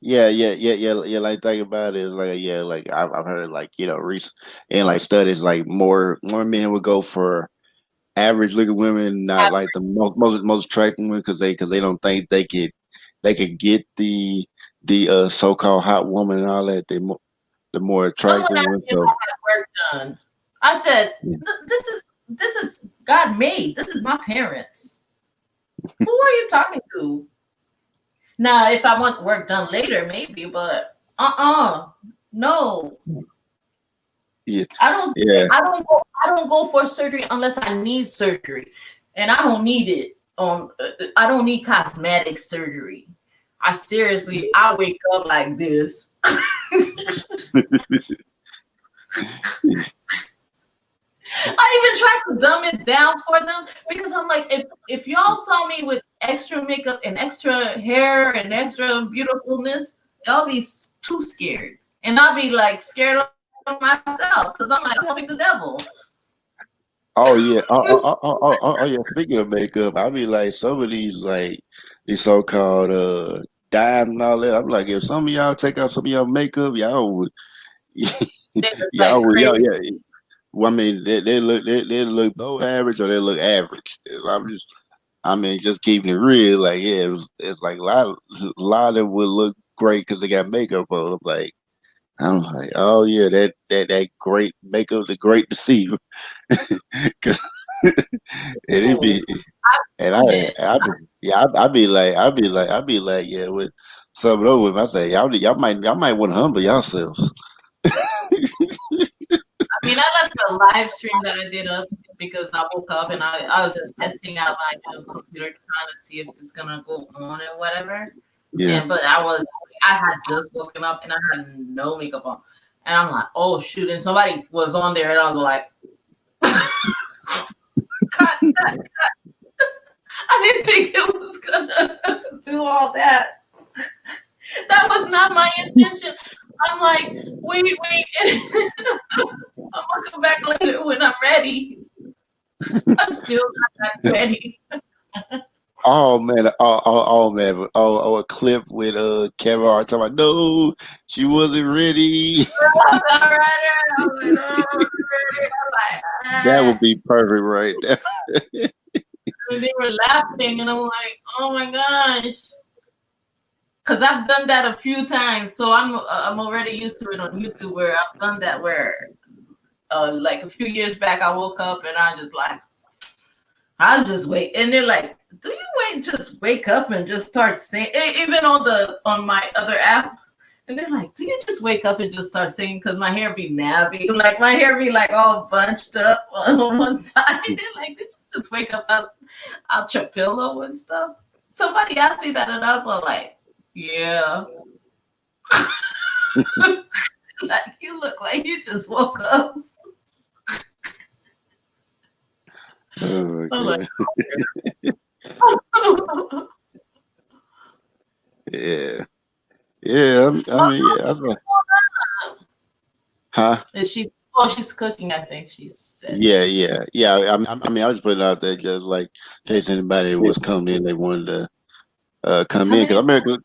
yeah. Yeah. Like think about it is like like I've heard like recent and like studies like more men would go for average looking women, not like the most attractive women because they don't think they could get the so called hot woman and all that. The more Someone attractive asked one. me if I So had work done. I said, yeah. this is God made. This is my parents. Who are you talking to? Now, if I want work done later, maybe, but no. Yeah, I don't yeah, I don't go for surgery unless I need surgery. And I don't need it. I don't need cosmetic surgery. I wake up like this. I even tried to dumb it down for them because I'm like, if y'all saw me with extra makeup and extra hair and extra beautifulness, y'all be too scared, and I'll be like scared of myself because I'm like helping the devil. oh yeah, oh yeah. Speaking of makeup, I be like some of these so called dimes and all that. I'm like, if some of y'all take out some of y'all makeup, y'all would They're like y'all would crazy. y'all yeah. Well, I mean, they look below average or they look average. I'm just, I mean, just keeping it real. Like, yeah, it's like a lot of them would look great because they got makeup on. I'm like, oh yeah, that great makeup, the great deceiver. 'Cause- and it Oh, be, and I've done it. yeah, I'd be like, yeah, with some of those women, I say, y'all might want to humble yourselves. I mean, I left a live stream that I did up because I woke up and I was just testing out my new computer trying to see if it's gonna go on and whatever. Yeah. And but I had just woken up and I had no makeup on. And I'm like, oh shoot. And somebody was on there and I was like, cut that. I didn't think it was gonna do all that. That was not my intention. I'm like, wait. I'm gonna come back later when I'm ready. I'm still not that ready. Oh man, a clip with Kevin Hart talking about no, she wasn't ready. I'm not ready. I'm like, no, I'm ready. I'm like, That would be perfect right there. and they were laughing, and I'm like, oh my gosh. Because I've done that a few times, so I'm already used to it on YouTube. Where I've done that, where like a few years back, I woke up and I just like, I'll just wait, and they're like, do you just wake up and just start singing? Even on my other app, and they're like, do you just wake up and just start singing? Because my hair be nappy, like my hair be like all bunched up on one side. They're like, did you just wake up out your pillow and stuff? Somebody asked me that, and I was all like, yeah. Like, you look like you just woke up. Oh, I'm like, yeah, yeah. I mean, yeah. I was like, huh? is she? Oh, she's cooking. I think she said. Yeah. I mean, I was putting it out there just like in case anybody was coming in, they wanted to come How in because many? America,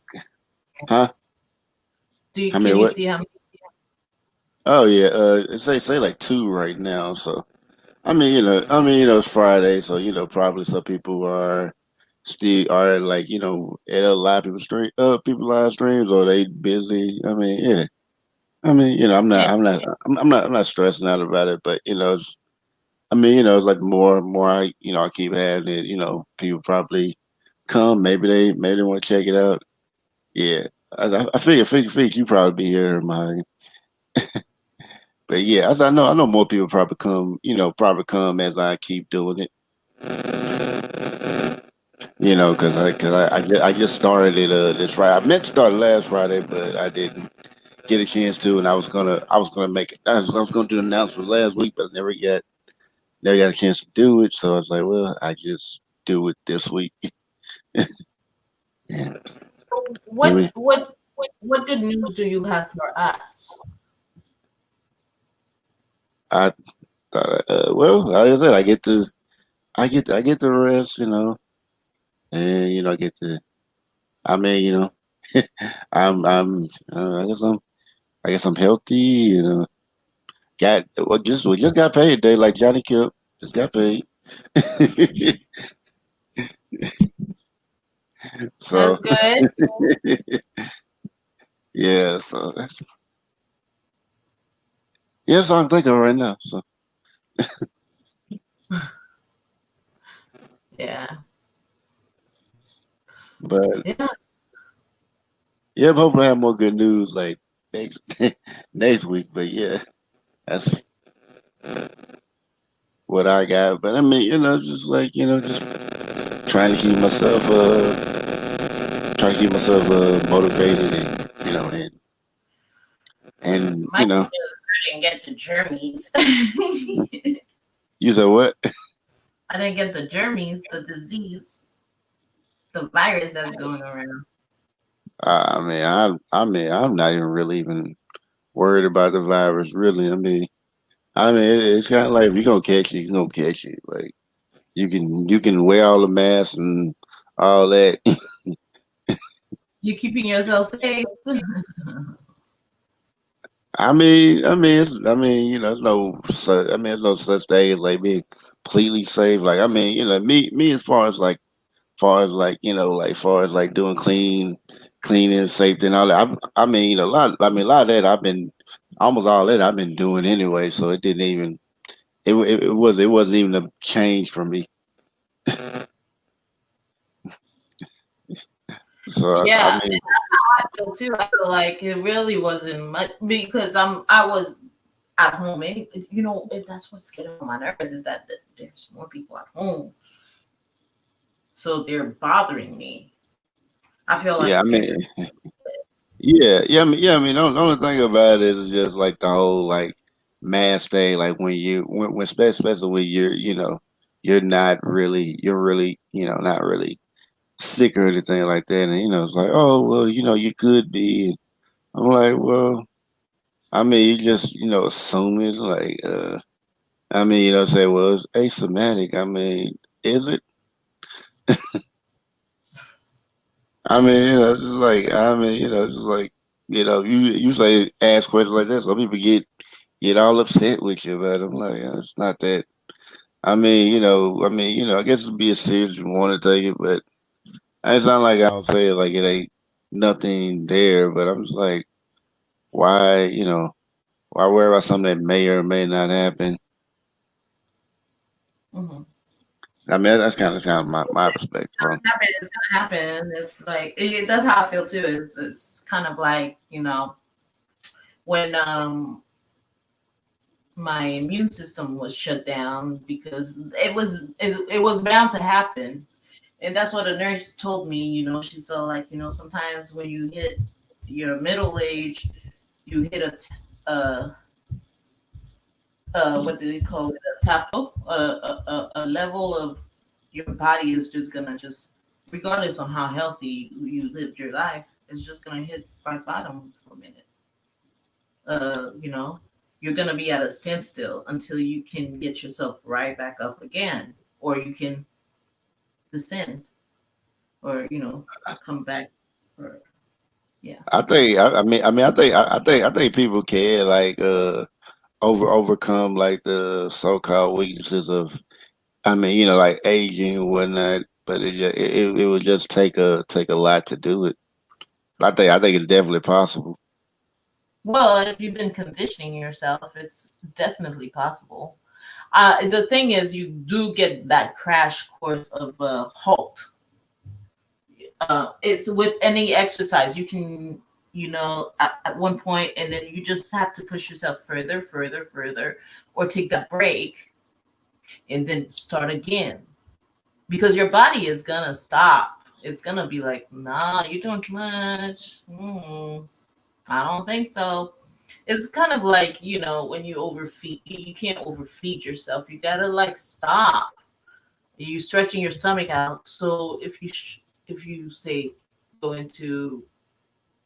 huh? How many Can you what? see how many? Oh yeah, say like two right now. So it's Friday, so probably some people are still are like at a lot of people live streams or they busy. I mean, yeah. I mean, Yeah. I'm not stressing out about it, but it's like more I keep having it. People probably come. Maybe they want to check it out. Yeah, I figure you probably be here, my. But yeah, I know more people probably come as I keep doing it. Because I just started it this Friday. I meant to start last Friday, but I didn't get a chance to, and I was gonna make it. I was gonna do the announcement last week, but never got a chance to do it. So I was like, well, I just do it this week. Yeah. What good news do you have for us? I thought, well, like I said, I get the rest, and I get the. I mean, I guess I'm healthy, we just got paid today, like Johnny Kip just got paid. So That's good. yeah, so that's all I'm thinking of right now. So, Yeah. but Yeah. yeah, I'm hoping I have more good news like next next week. But yeah, that's what I got. But I mean, just like just trying to keep myself motivated and and My news is I didn't get the germs. you said what? I didn't get the germs, the disease, the virus that's going around. I'm not even really even worried about the virus. Really, it's kind of like if you're gonna catch it, you're gonna catch it. Like you can wear all the masks and all that. You keeping yourself safe? it's no such. It's no such thing as like being completely safe. Like, me far as like far as like doing cleaning, safety, and all that. A lot of that I've been almost all that I've been doing anyway. So it didn't even it wasn't even a change for me. So Yeah, and that's how I feel too. I feel like it really wasn't much because I was at home. You know, that's what's getting on my nerves is that there's more people at home, so they're bothering me. I feel like yeah, I mean, the only thing about it is just like the whole like mass thing. Like especially when you're really not really sick or anything like that, and it's like, oh well, you could be. I'm like, well, you just assume it's like, say, well, it's asymptomatic. Is it? It's just like, just like, you say ask questions like that, some people get all upset with you, but I'm like, it's not that. I guess it'd be as serious if you want to take it, but it's not like I'll say it like it ain't nothing there, but I'm just like, why, why worry about something that may or may not happen? mhm. That's kind of my perspective on it. It's gonna happen. It's like that's how I feel too. It's kind of like when my immune system was shut down because it was bound to happen. And that's what a nurse told me. She's all like, sometimes when you hit your middle age, you hit what do they call it, a tapo, a level of your body is just gonna just, regardless on how healthy you lived your life, it's just gonna hit rock bottom for a minute. Uh, you know, you're gonna be at a standstill until you can get yourself right back up again, or you can descend, or come back. Or yeah. I think people can like overcome like the so called weaknesses of like aging and whatnot. But it would just take a lot to do it. I think it's definitely possible. Well, if you've been conditioning yourself, it's definitely possible. The thing is, you do get that crash course of halt. It's with any exercise. You can, at one point, and then you just have to push yourself further, further, further, or take that break and then start again because your body is gonna stop. It's gonna be like, nah, you're doing too much. I don't think so. It's kind of like, when you overfeed, you can't overfeed yourself. You gotta like stop. You stretching your stomach out. So if you say go into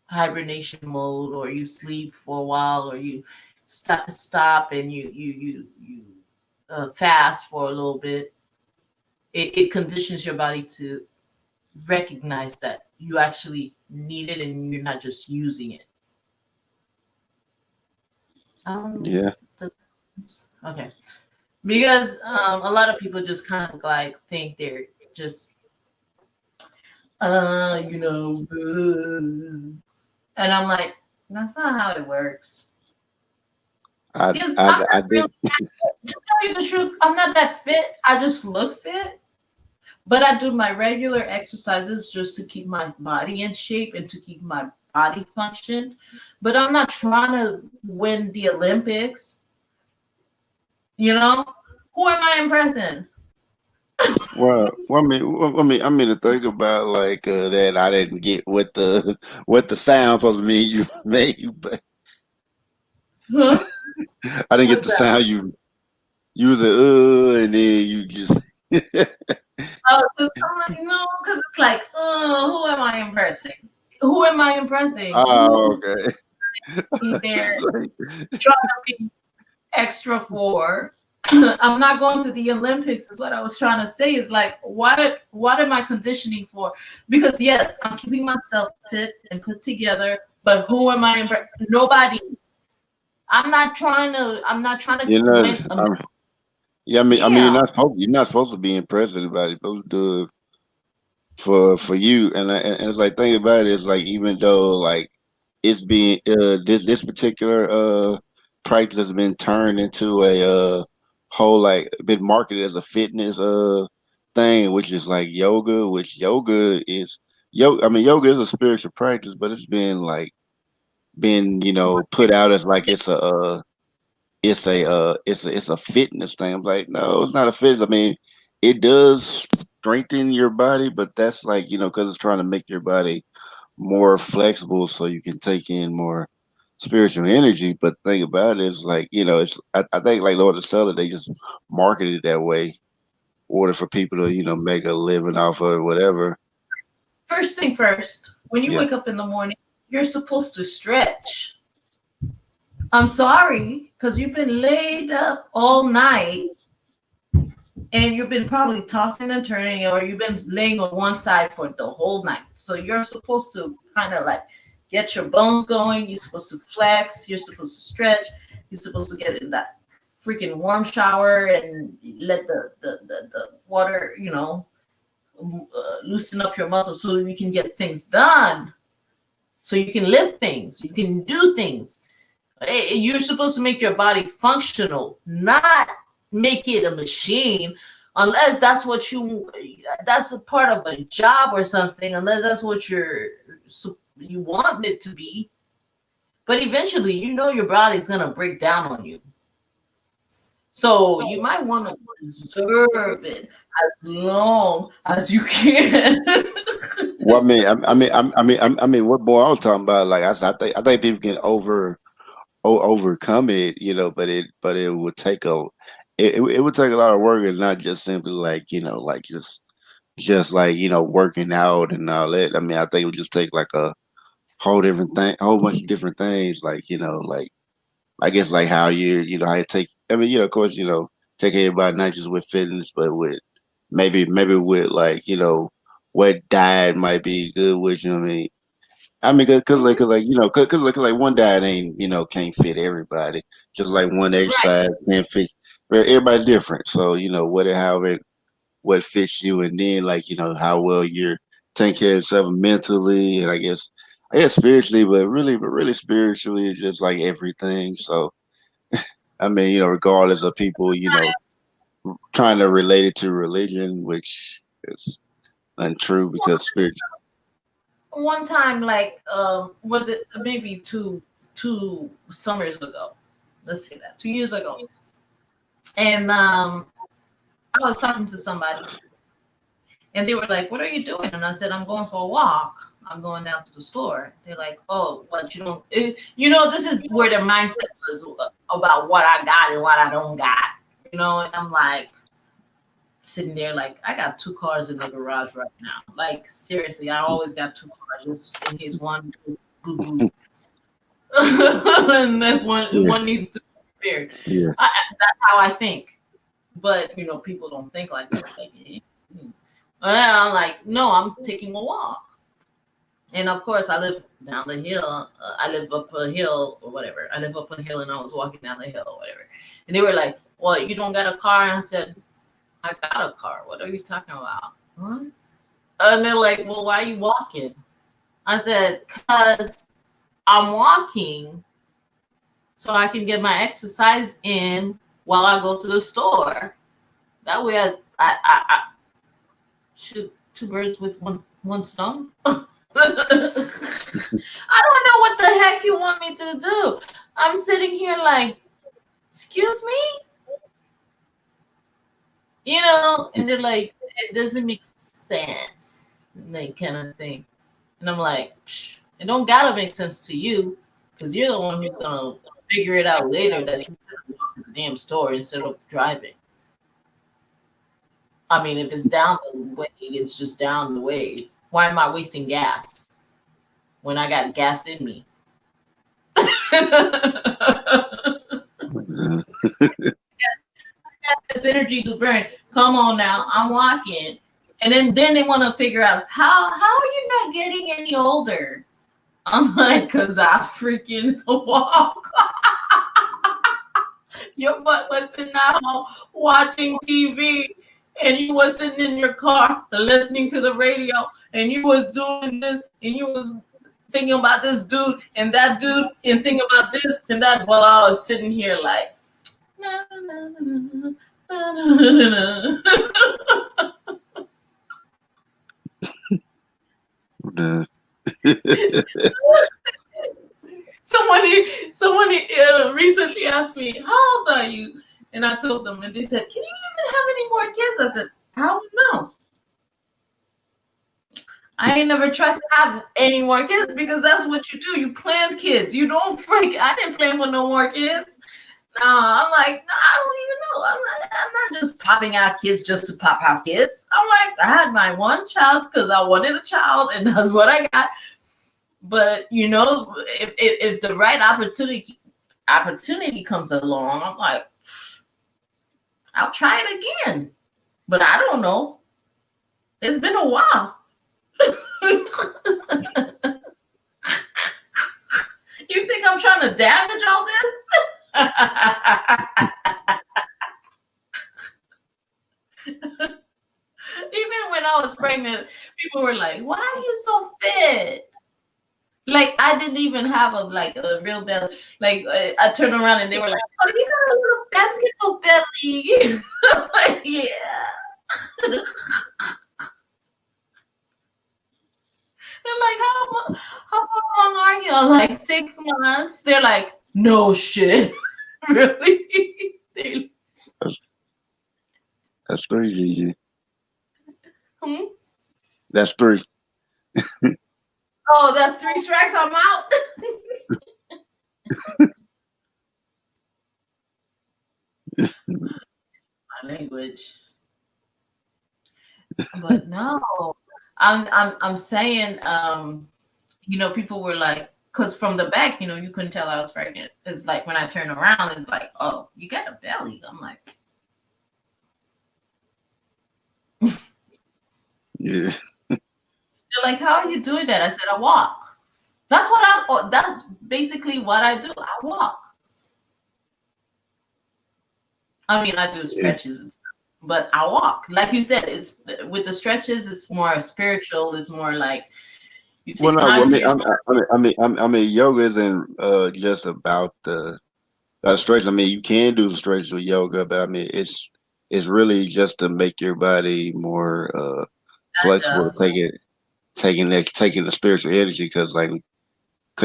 hibernation mode, or you sleep for a while, or you stop and you fast for a little bit, it conditions your body to recognize that you actually need it and you're not just using it. Um, Yeah, okay. Because a lot of people just kind of like think they're just and I'm like, that's not how it works. Because I'm I not did. really, to tell you the truth, I'm not that fit. I just look fit, but I do my regular exercises just to keep my body in shape and to keep my body function. But I'm not trying to win the Olympics. You know, who am I impressing? I mean to think about like that. I didn't get what the what the sound supposed to mean you made, but Huh? I didn't get What's the that? sound you was a and then you just Oh, 'cause I'm like, no, because it's like, who am I impressing? Who am I impressing? oh Who okay. is there It's like, trying to be extra for? I'm not going to the Olympics. Is what I was trying to say. Is like, what am I conditioning for? Because yes, I'm keeping myself fit and put together, but who am I impressing? Nobody. I'm not trying to You know, win. yeah, I mean, Yeah, you're not supposed to be impressed with anybody. You're supposed to do it for you. And it's like think about it. It's like even though like it's being this particular practice has been turned into a whole like been marketed as a fitness thing, which is like yoga, which yoga is yoga. I mean, yoga is a spiritual practice, but it's been like been put out as like it's a fitness thing. I'm like, no, it's not a fitness. I mean, it does strengthen your body, but that's like, because it's trying to make your body more flexible so you can take in more spiritual energy. But the thing about it is like, it's I think like Lord of Seller, they just marketed it that way in order for people to, make a living off of it, whatever. first thing first, when you Yeah. wake up in the morning, you're supposed to stretch. I'm sorry, because you've been laid up all night and you've been probably tossing and turning, or you've been laying on one side for the whole night. So you're supposed to kind of like get your bones going. You're supposed to flex. You're supposed to stretch. You're supposed to get in that freaking warm shower and let the water, loosen up your muscles so you can get things done. So you can lift things. You can do things. You're supposed to make your body functional, not make it a machine, unless that's a part of a job or something, unless that's what you want it to be. But eventually, your body's going to break down on you. So you might want to preserve it as long as you can. Well, I mean, what boy I was talking about, like I think people can overcome it, but it would take it would take a lot of work and not just simply like, like just like, working out and all that. I mean, I think it would just take like a whole bunch of different things, like, like I guess like how how you take I mean, of course, take everybody not just with fitness, but with maybe with like, what diet might be good with you. I mean, Mhm. like cause like one diet ain't can't fit everybody. Just like one Right. exercise can't fit. Well, everybody's different, so what fits you, and then like how well you're taking care of yourself mentally, and I guess spiritually, but really spiritually is just like everything. So I mean, regardless of people, trying to relate it to religion, which is untrue because spirit. One time, like, was it maybe two summers ago? Let's say that 2 years ago, and I was talking to somebody, and they were like, "What are you doing?" And I said, "I'm going for a walk. I'm going down to the store." They're like, "Oh, but you don't." This is where the mindset was about what I got and what I don't got. And I'm like sitting there, like, I got two cars in the garage right now. Like, seriously, I always got two cars just in case one boo boo, and that's one Yeah, one needs to be repaired. yeah. That's how I think. But people don't think like that. Like, and I'm like, no, I'm taking a walk. And of course, I live down the hill. I live up a hill or whatever. I live up a hill, and I was walking down the hill or whatever. And they were like, "Well, you don't got a car?" And I said, "I got a car. What are you talking about?" Huh? And they're like, "Well, why are you walking?" I said, "Cause I'm walking so I can get my exercise in while I go to the store. That way, I shoot two birds with one stone." I don't know what the heck you want me to do. I'm sitting here like, excuse me? And they're like, it doesn't make sense. And they kind of thing. And I'm like, psh, it don't gotta make sense to you because you're the one who's gonna figure it out later that you gotta walk to the damn store instead of driving. I mean, if it's down the way, it's just down the way. Why am I wasting gas when I got gas in me? This energy to burn. Come on now, I'm walking. And then they want to figure out how are you not getting any older? I'm like, cause I freaking walk. Your butt was sitting at home watching TV, and you was sitting in your car listening to the radio, and you was doing this, and you was thinking about this dude and that dude, and thinking about this and that, while I was sitting here like, na, na, na, na, na, na, Nah. Somebody recently asked me, "How old are you?" And I told them, and they said, "Can you even have any more kids?" I said, "I don't know. I ain't never tried to have any more kids because that's what you do. You plan kids. You don't freak. I didn't plan for no more kids. No, I'm like, no, I don't even know. I'm not just popping out kids just to pop out kids. I'm like, I had my one child because I wanted a child, and that's what I got. But you know, if the right opportunity comes along, I'm like, I'll try it again. But I don't know. It's been a while. You think I'm trying to damage all this? Even when I was pregnant, people were like, "Why are you so fit?" Like I didn't even have a real belly. Like I turned around and they were like, "Oh, you got a little basketball belly." I'm like, yeah. They're like, how far along are you? I'm like 6 months. They're like, no shit. Really? That's 3, Gigi. Hmm? That's 3. Oh, that's 3 strikes. I'm out. My language. But no, I'm saying, you know, people were like, because from the back, you know, you couldn't tell I was pregnant. It's like when I turn around, it's like, oh, you got a belly. I'm like, Yeah. they're like, how are you doing that? I said, I walk. That's basically what I do. I walk. I mean, I do stretches and stuff, but I walk. Like you said, it's with the stretches, it's more spiritual. It's more like you Well, take no, time to yourself. I mean, yoga isn't just about the stretch. I mean, you can do stretches with yoga, but I mean, it's really just to make your body more flexible, taking the spiritual energy, because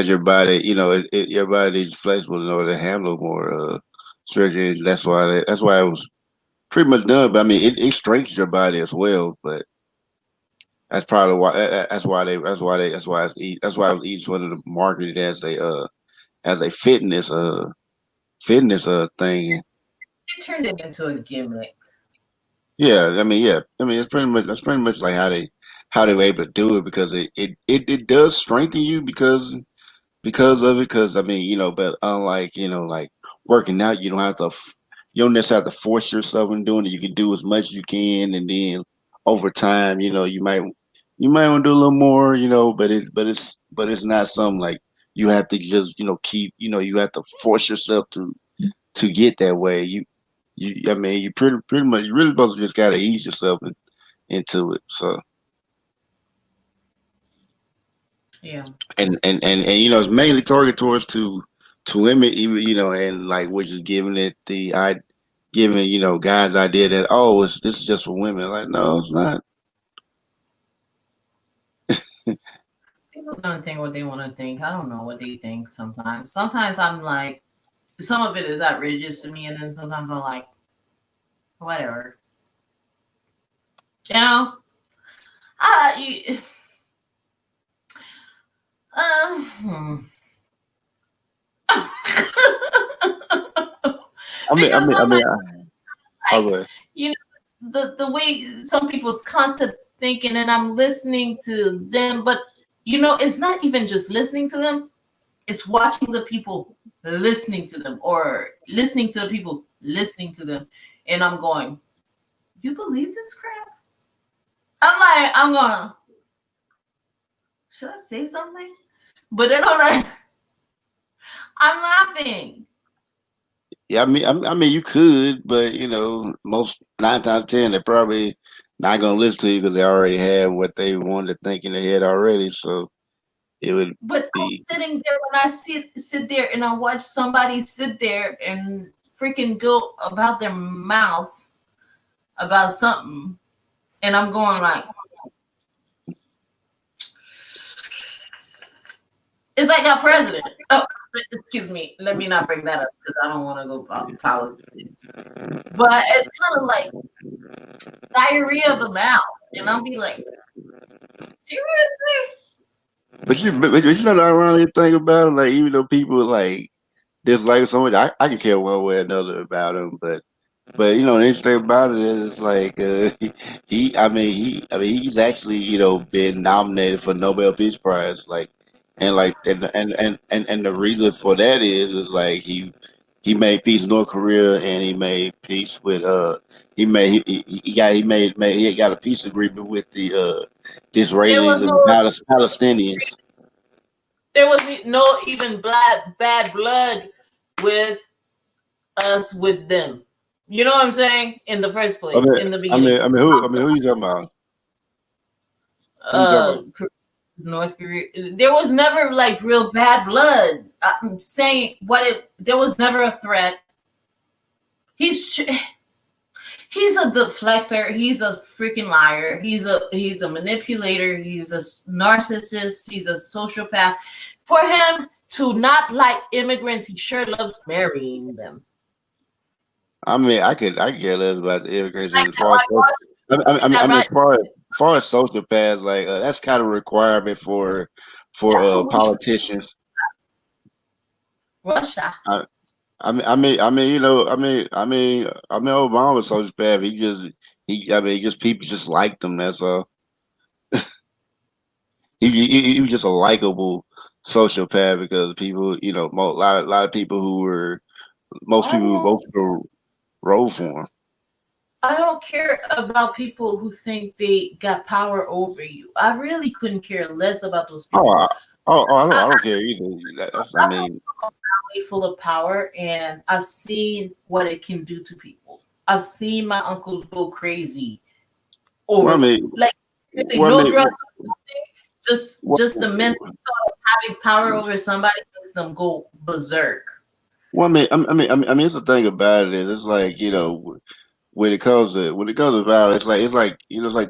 your body, you know, your body is flexible in order to handle more spiritual energy. That's why it was pretty much done. But I mean, it strengthens your body as well, but. That's probably why. That's why they. That's why each one of them marketed as a fitness thing. They turned it into a gimmick. Yeah, I mean, it's pretty much that's pretty much like how they were able to do it because it does strengthen you because of it. Because I mean, you know, but unlike like working out, you don't necessarily have to force yourself in doing it. You can do as much as you can, and then over time, you might want to do a little more, but it's not something like you have to just keep you have to force yourself to get that way. I mean, you pretty much you really supposed to just gotta ease yourself into it. So Yeah. and it's mainly targeted towards to women, even and like which is giving it giving guys the idea that this is just for women. Like no, it's not. People don't think what they want to think. I don't know what they think sometimes. Sometimes I'm like, some of it is outrageous to me, and then sometimes I'm like, whatever. You know, I hmm. Because sometimes, like, you know, the way some people's concept thinking, and I'm listening to them, but you know, it's not even just listening to them. It's watching the people listening to them, or listening to the people listening to them, and I'm going, you believe this crap? I'm going, should I say something? But then I'm like, I'm laughing. Yeah, I mean, you could, but you know, most 9 times 10, they're probably not gonna listen to you because they already have what they wanted to think in their head already. So it would But I'm be. sitting there when I sit there and I watch somebody sit there and freaking go about their mouth about something, and I'm going like, it's like our president. Oh, excuse me. Let me not bring that up because I don't want to go about politics. But it's kind of like diarrhea of the mouth, and I'll be like, seriously? But you know the ironic thing about it, like even though people like dislike someone, I can care one way or another about them, but you know the interesting about it is like I mean he's actually been nominated for Nobel Peace Prize, like and like and the reason for that is like he made peace with North Korea, and he made peace with he got a peace agreement with the There Israelis was and no, the Palestinians. there was no even bad blood with us with them. You know what I'm saying? In the first I place, mean, in the beginning, I mean, who you talking about? Who you talking uh, about? North Korea. There was never like real bad blood. I'm saying there was never a threat. He's he's a deflector. He's a freaking liar. He's a manipulator. He's a narcissist. He's a sociopath. For him to not like immigrants, he sure loves marrying them. I mean, I could care less about the Like immigration as that, far as that right? as far as sociopaths, like that's kind of a requirement for That's what we should. politicians. Russia. I, I mean, I mean, Obama was sociopath. I mean, just people just liked him. That's all. He was just a likable sociopath because people, a lot of people who were most I people who don't. voted for roll for him. I don't care about people who think they got power over you. I really couldn't care less about those Oh, people. I I, don't care either. That's, I I'm mean, full of power, and I've seen what it can do to people. I've seen my uncles go crazy well, I over mean, like you say well, I no mean, drugs, well, just the mental thought of having power over somebody makes them go berserk. I mean, it's the thing about it is, it's like when it comes to violence, it's like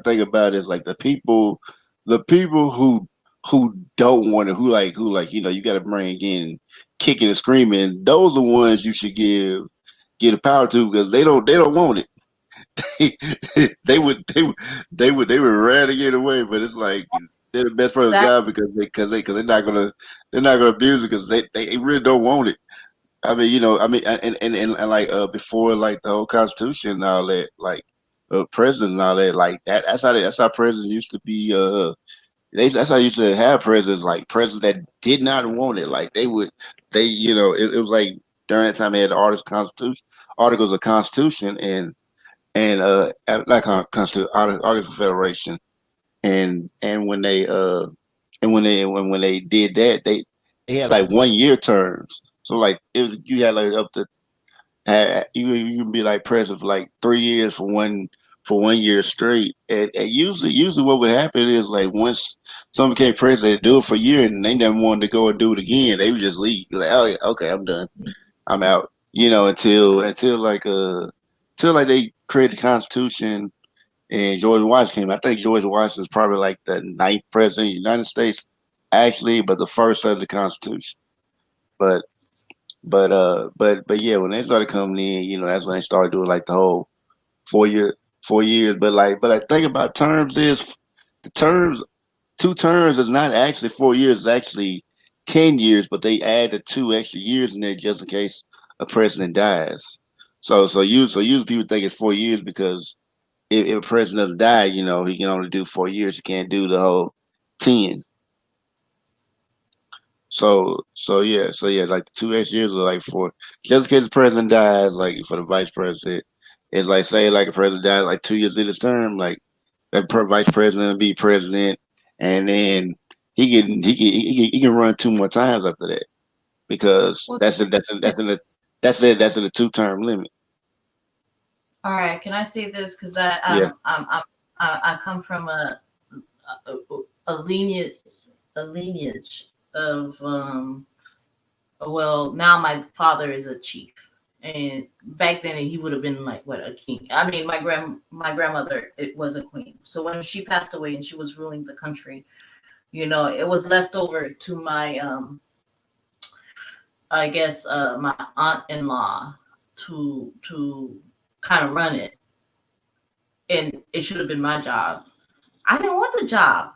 think about it, it's like the people who don't want to, who like, you got to bring in kicking and screaming. Those are the ones you should give the power to because they don't want it. They would rather get away, but it's like they're the best person Exactly. job because they're not gonna abuse it because they really don't want it. I mean, and like before like the whole Constitution and all that, like presidents and all that, like that's how presidents used to be. That's how you used to have presidents, like presidents that did not want it. Like it was like during that time they had the articles of Constitution, and not Constitution, Articles of Federation, and when they did that, they had like 1 year terms. So like it was you had like up to you can be like president for like 3 years for 1 year straight. And usually what would happen is like once someone became president, they do it for a year and they never wanted to go and do it again. They would just leave. Like, oh yeah, okay, I'm done. I'm out. Until like they created the Constitution and George Washington came. I think George Washington is probably like the ninth president of the United States, actually, but the first under the Constitution. But but yeah, when they started coming in, that's when they started doing like the whole 4 year 4 years. But I think about terms is the terms 2 terms is not actually 4 years, it's actually 10 years, but they add the 2 extra years in there just in case a president dies. So usually people think it's 4 years because if a president doesn't die, he can only do 4 years. He can't do the whole 10. So yeah, like the 2 extra years are like for just in case the president dies, like for the vice president, it's like say like a president dies like 2 years in his term, like that vice president will be president, and then he can run 2 more times after that because Well, that's in the That's it. That's in a 2-term limit. All right, can I say this? Because Yeah. I come from a, a lineage of well, now my father is a chief, and back then he would have been like what, a king. I mean, my grandmother, it was a queen. So when she passed away and she was ruling the country, it was left over to my I guess my aunt-in-law to kind of run it, and it should have been my job. I didn't want the job.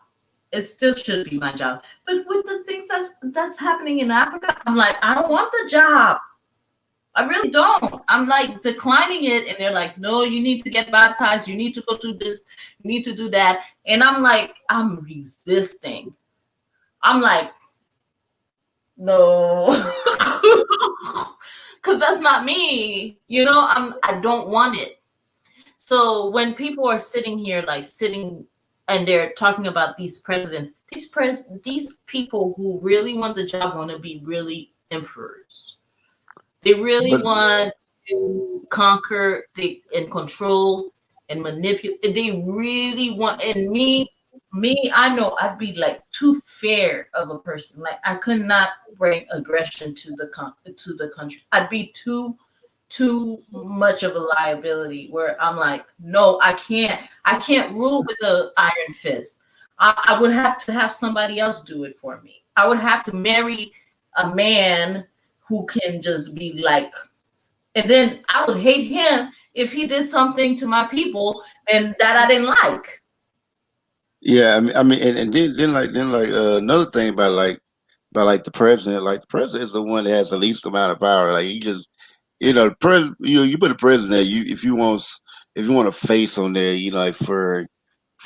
It still should be my job. But with the things that's happening in Africa, I'm like, I don't want the job. I really don't. I'm like declining it, and they're like, no, you need to get baptized. You need to go do this. You need to do that. And I'm like, I'm resisting. I'm like, no, because that's not me. I don't want it. So when people are sitting here, like sitting, and they're talking about these presidents, these people who really want the job want to be really emperors. They really But want to conquer, and control and manipulate. They really want, and me, I know I'd be like too fair of a person. Like I could not bring aggression to the country. I'd be too much of a liability, where I'm like, no, I can't rule with an iron fist. I would have to have somebody else do it for me. I would have to marry a man who can just be like, and then I would hate him if he did something to my people and that I didn't like. yeah, I mean, and then another thing about the president, like the president is the one that has the least amount of power. Like he just, the president, you put a president there, if you want a face on there, like for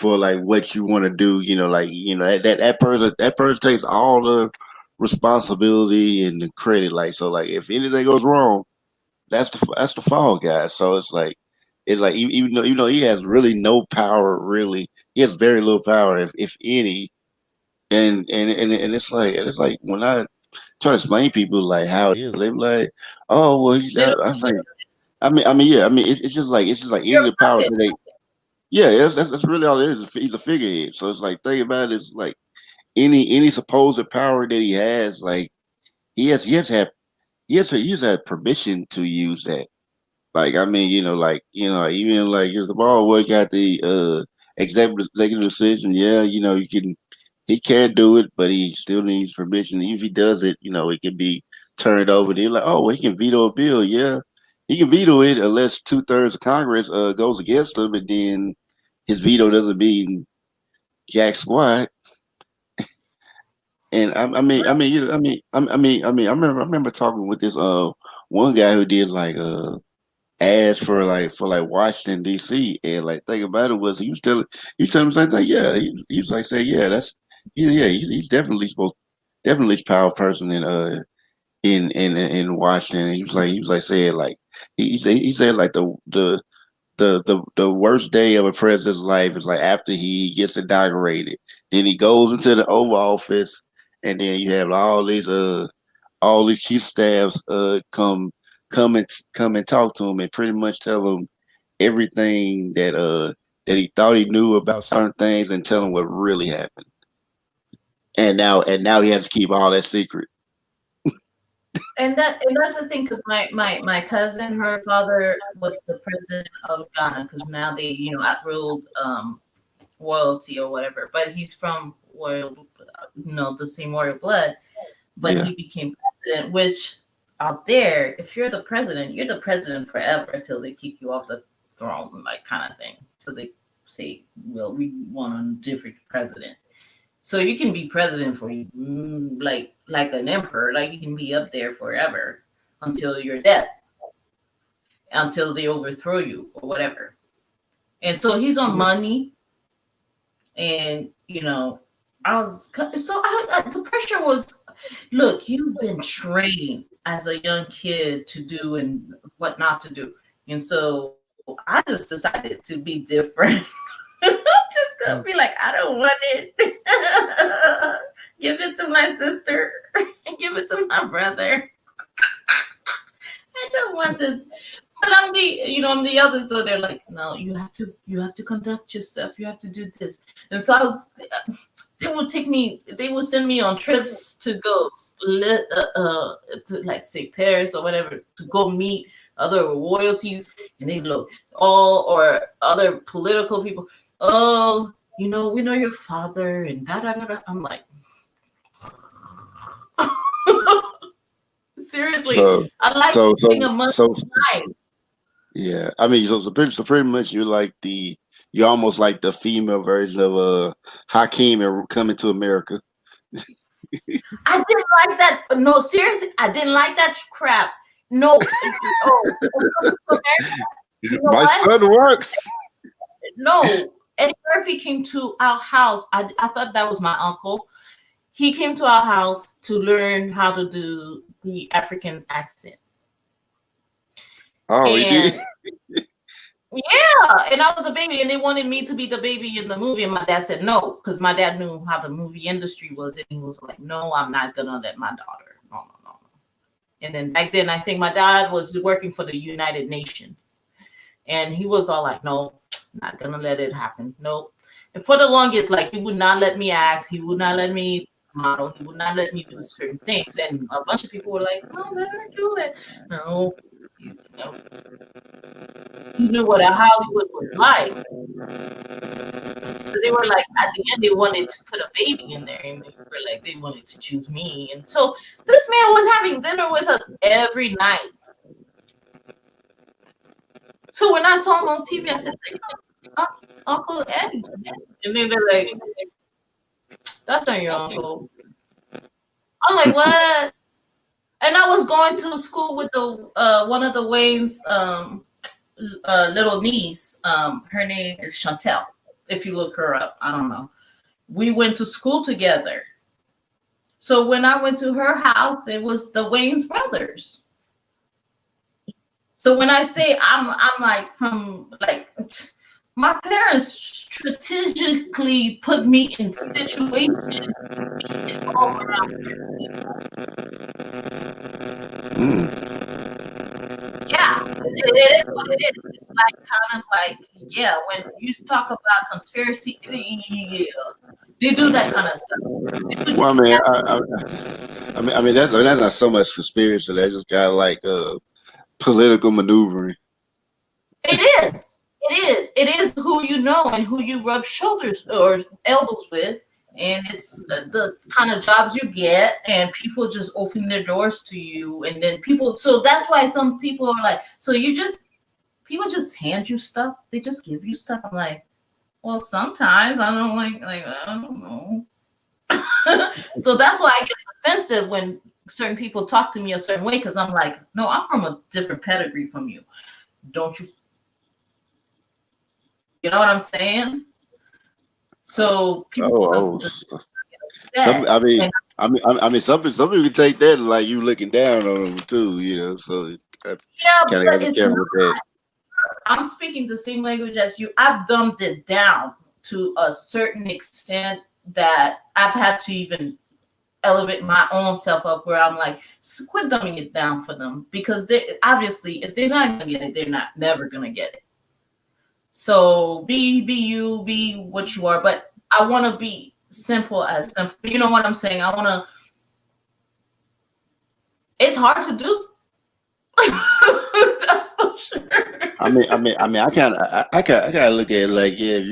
like what you want to do, like that person takes all the responsibility and the credit. Like so, like if anything goes wrong, that's the fall guy. So it's like even though he has really no power, really he has very little power, if any. And it's like when I try to explain people like how it is, they be like, oh well, They don't, I'm like, I mean, yeah, I mean, it's just like any you're of a the power puppet. that they, yeah, that's really all it is. He's a figurehead. So it's like think about it, it's like any supposed power that he has, like he has had permission to use that. Like I mean, even like if the ball boy got the executive decision, yeah, he can do it, but he still needs permission. If he does it, it can be turned over. They're like, oh, well, he can veto a bill. Yeah, he can veto it unless 2/3 of Congress goes against him, and then his veto doesn't mean jack squat. And I remember talking with this one guy who did like ads for Washington D.C. and like thing about it was he was telling me something like yeah he was like saying yeah he's definitely the power person in Washington. He was like saying like he said like the worst day of a president's life is like after he gets inaugurated. Then he goes into the Oval Office, and then you have all these chief staffs come and talk to him and pretty much tell him everything that he thought he knew about certain things and tell him what really happened. And now he has to keep all that secret. And that's the thing, because my cousin, her father was the president of Ghana, because now they outruled royalty or whatever, but he's from royal, the same royal blood, but Yeah. he became president. Which out there, if you're the president, you're the president forever until they kick you off the throne, like kind of thing. So they say, well, we want a different president. So you can be president for like an emperor, like you can be up there forever until your death, until they overthrow you or whatever. And so he's on money, and I was so the pressure was, look, you've been trained as a young kid to do and what not to do, and so I just decided to be different. I'm just gonna be like, I don't want it. Give it to my sister. Give it to my brother. I don't want this. But I'm the other, so they're like, no, you have to conduct yourself. You have to do this. And so they would send me on trips to go to like say Paris or whatever to go meet other royalties, and they look all or other political people. Oh, we know your father and da da da da. I'm like, seriously, So, I like so, being so, a mother so, life. yeah. I mean, so pretty much you're almost like the female version of Hakeem and Coming to America. I didn't like that. No, seriously, I didn't like that crap. No. Oh, you know My what? son works. No. Eddie Murphy came to our house. I thought that was my uncle. He came to our house to learn how to do the African accent. Oh, he And did. yeah, and I was a baby, and they wanted me to be the baby in the movie, and my dad said no, because my dad knew how the movie industry was, and he was like, "No, I'm not gonna let my daughter." No, no, no. And then back then, I think my dad was working for the United Nations, and he was all like, "No, not gonna let it happen. Nope." And for the longest, like he would not let me act, he would not let me model, he would not let me do certain things, and a bunch of people were like, "No, let her do it." No, you know, he knew what a Hollywood was like. Because they were like, at the end, they wanted to put a baby in there, and they were like, they wanted to choose me. And so this man was having dinner with us every night. So when I saw him on TV, I said, Uncle Eddie. And then they're like, that's not your uncle. I'm like, what? And I was going to school with the one of the Wayne's little niece. Her name is Chantel. If you look her up, I don't know. We went to school together. So when I went to her house, it was the Wayne's brothers. So when I say I'm like from like my parents strategically put me in situations all around. Yeah, it is what it is. It's like kind of like, yeah, when you talk about conspiracy, yeah, they do that kind of stuff. Well, I mean that's not so much conspiracy. That's just kind of like political maneuvering. It is. It is. It is who you know and who you rub shoulders or elbows with. And it's the kind of jobs you get, and people just open their doors to you. And then so that's why some people are like, so people just hand you stuff. They just give you stuff. I'm like, well, sometimes I don't like, I don't know. So that's why I get offensive when certain people talk to me a certain way, because I'm like, no, I'm from a different pedigree from you. Don't you? You know what I'm saying? So people some people take that like you looking down on them too, So yeah, kind of but got to be careful with that. I'm speaking the same language as you. I've dumbed it down to a certain extent that I've had to even elevate my own self up where I'm like, quit dumbing it down for them, because they obviously, if they're not gonna get it, they're not never gonna get it. So be you, be what you are. But I want to be simple as simple. You know what I'm saying? I want to. It's hard to do. That's for sure. I kind of look at it like, yeah, if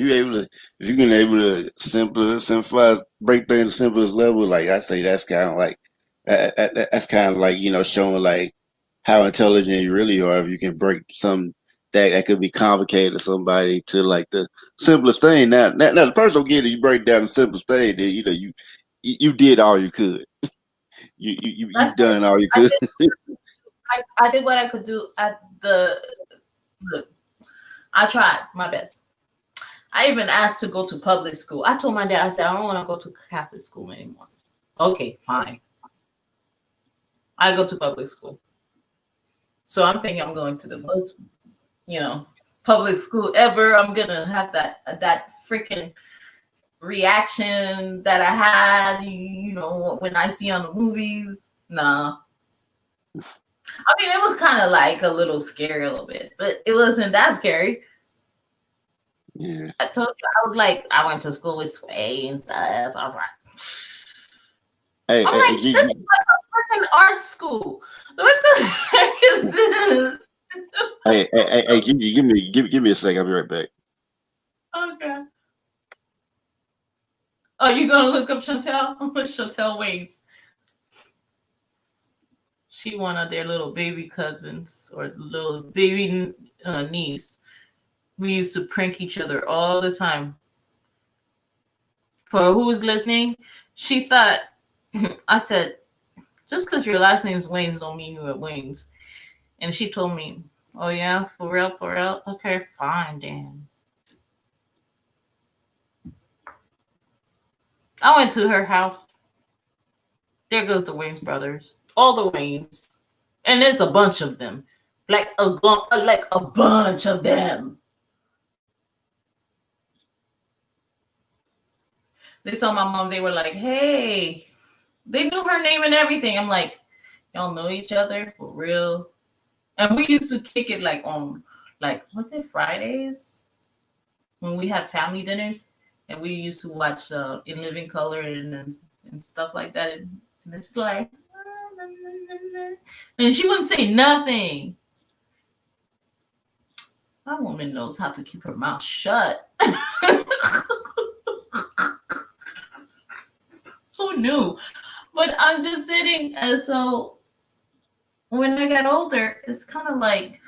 you can able to simplify, break things to simplest level, like I say, that's kind of like that's kind of like showing like how intelligent you really are if you can break some that could be complicated to somebody to like the simplest thing. Now the person will get it. You break down the simplest thing, then you did all you could. You've done all you could. I did what I could do at the look. I tried my best. I even asked to go to public school. I told my dad, I said, I don't want to go to Catholic school anymore. Okay, fine. I go to public school. So I'm thinking I'm going to the most, public school ever. I'm gonna have that freaking reaction that I had, when I see on the movies. Nah. I mean, it was kind of like a little scary a little bit, but it wasn't that scary. Yeah. I told you, I was like, I went to school with Sway and stuff. I was like, Hey, I'm hey, like, this is like a freaking art school. What the heck is this? hey, Gigi, give me a second. I'll be right back. Okay. Oh, you gonna look up Chantel? Chantel Waits. She one of their little baby cousins or little baby niece. We used to prank each other all the time. For who's listening, she thought I said, just because your last name's Waynes don't mean you're Waynes. And she told me, oh yeah, for real, for real? Okay, fine, Dan. I went to her house. There goes the Waynes brothers. All the Waynes. And there's a bunch of them. Like a bunch of them. They saw my mom, they were like, hey. They knew her name and everything. I'm like, y'all know each other for real? And we used to kick it like on, like, was it Fridays? When we had family dinners and we used to watch In Living Color and stuff like that. And it's like, and she wouldn't say nothing. My woman knows how to keep her mouth shut. Who knew? But I'm just sitting, and so when I got older, it's kind of like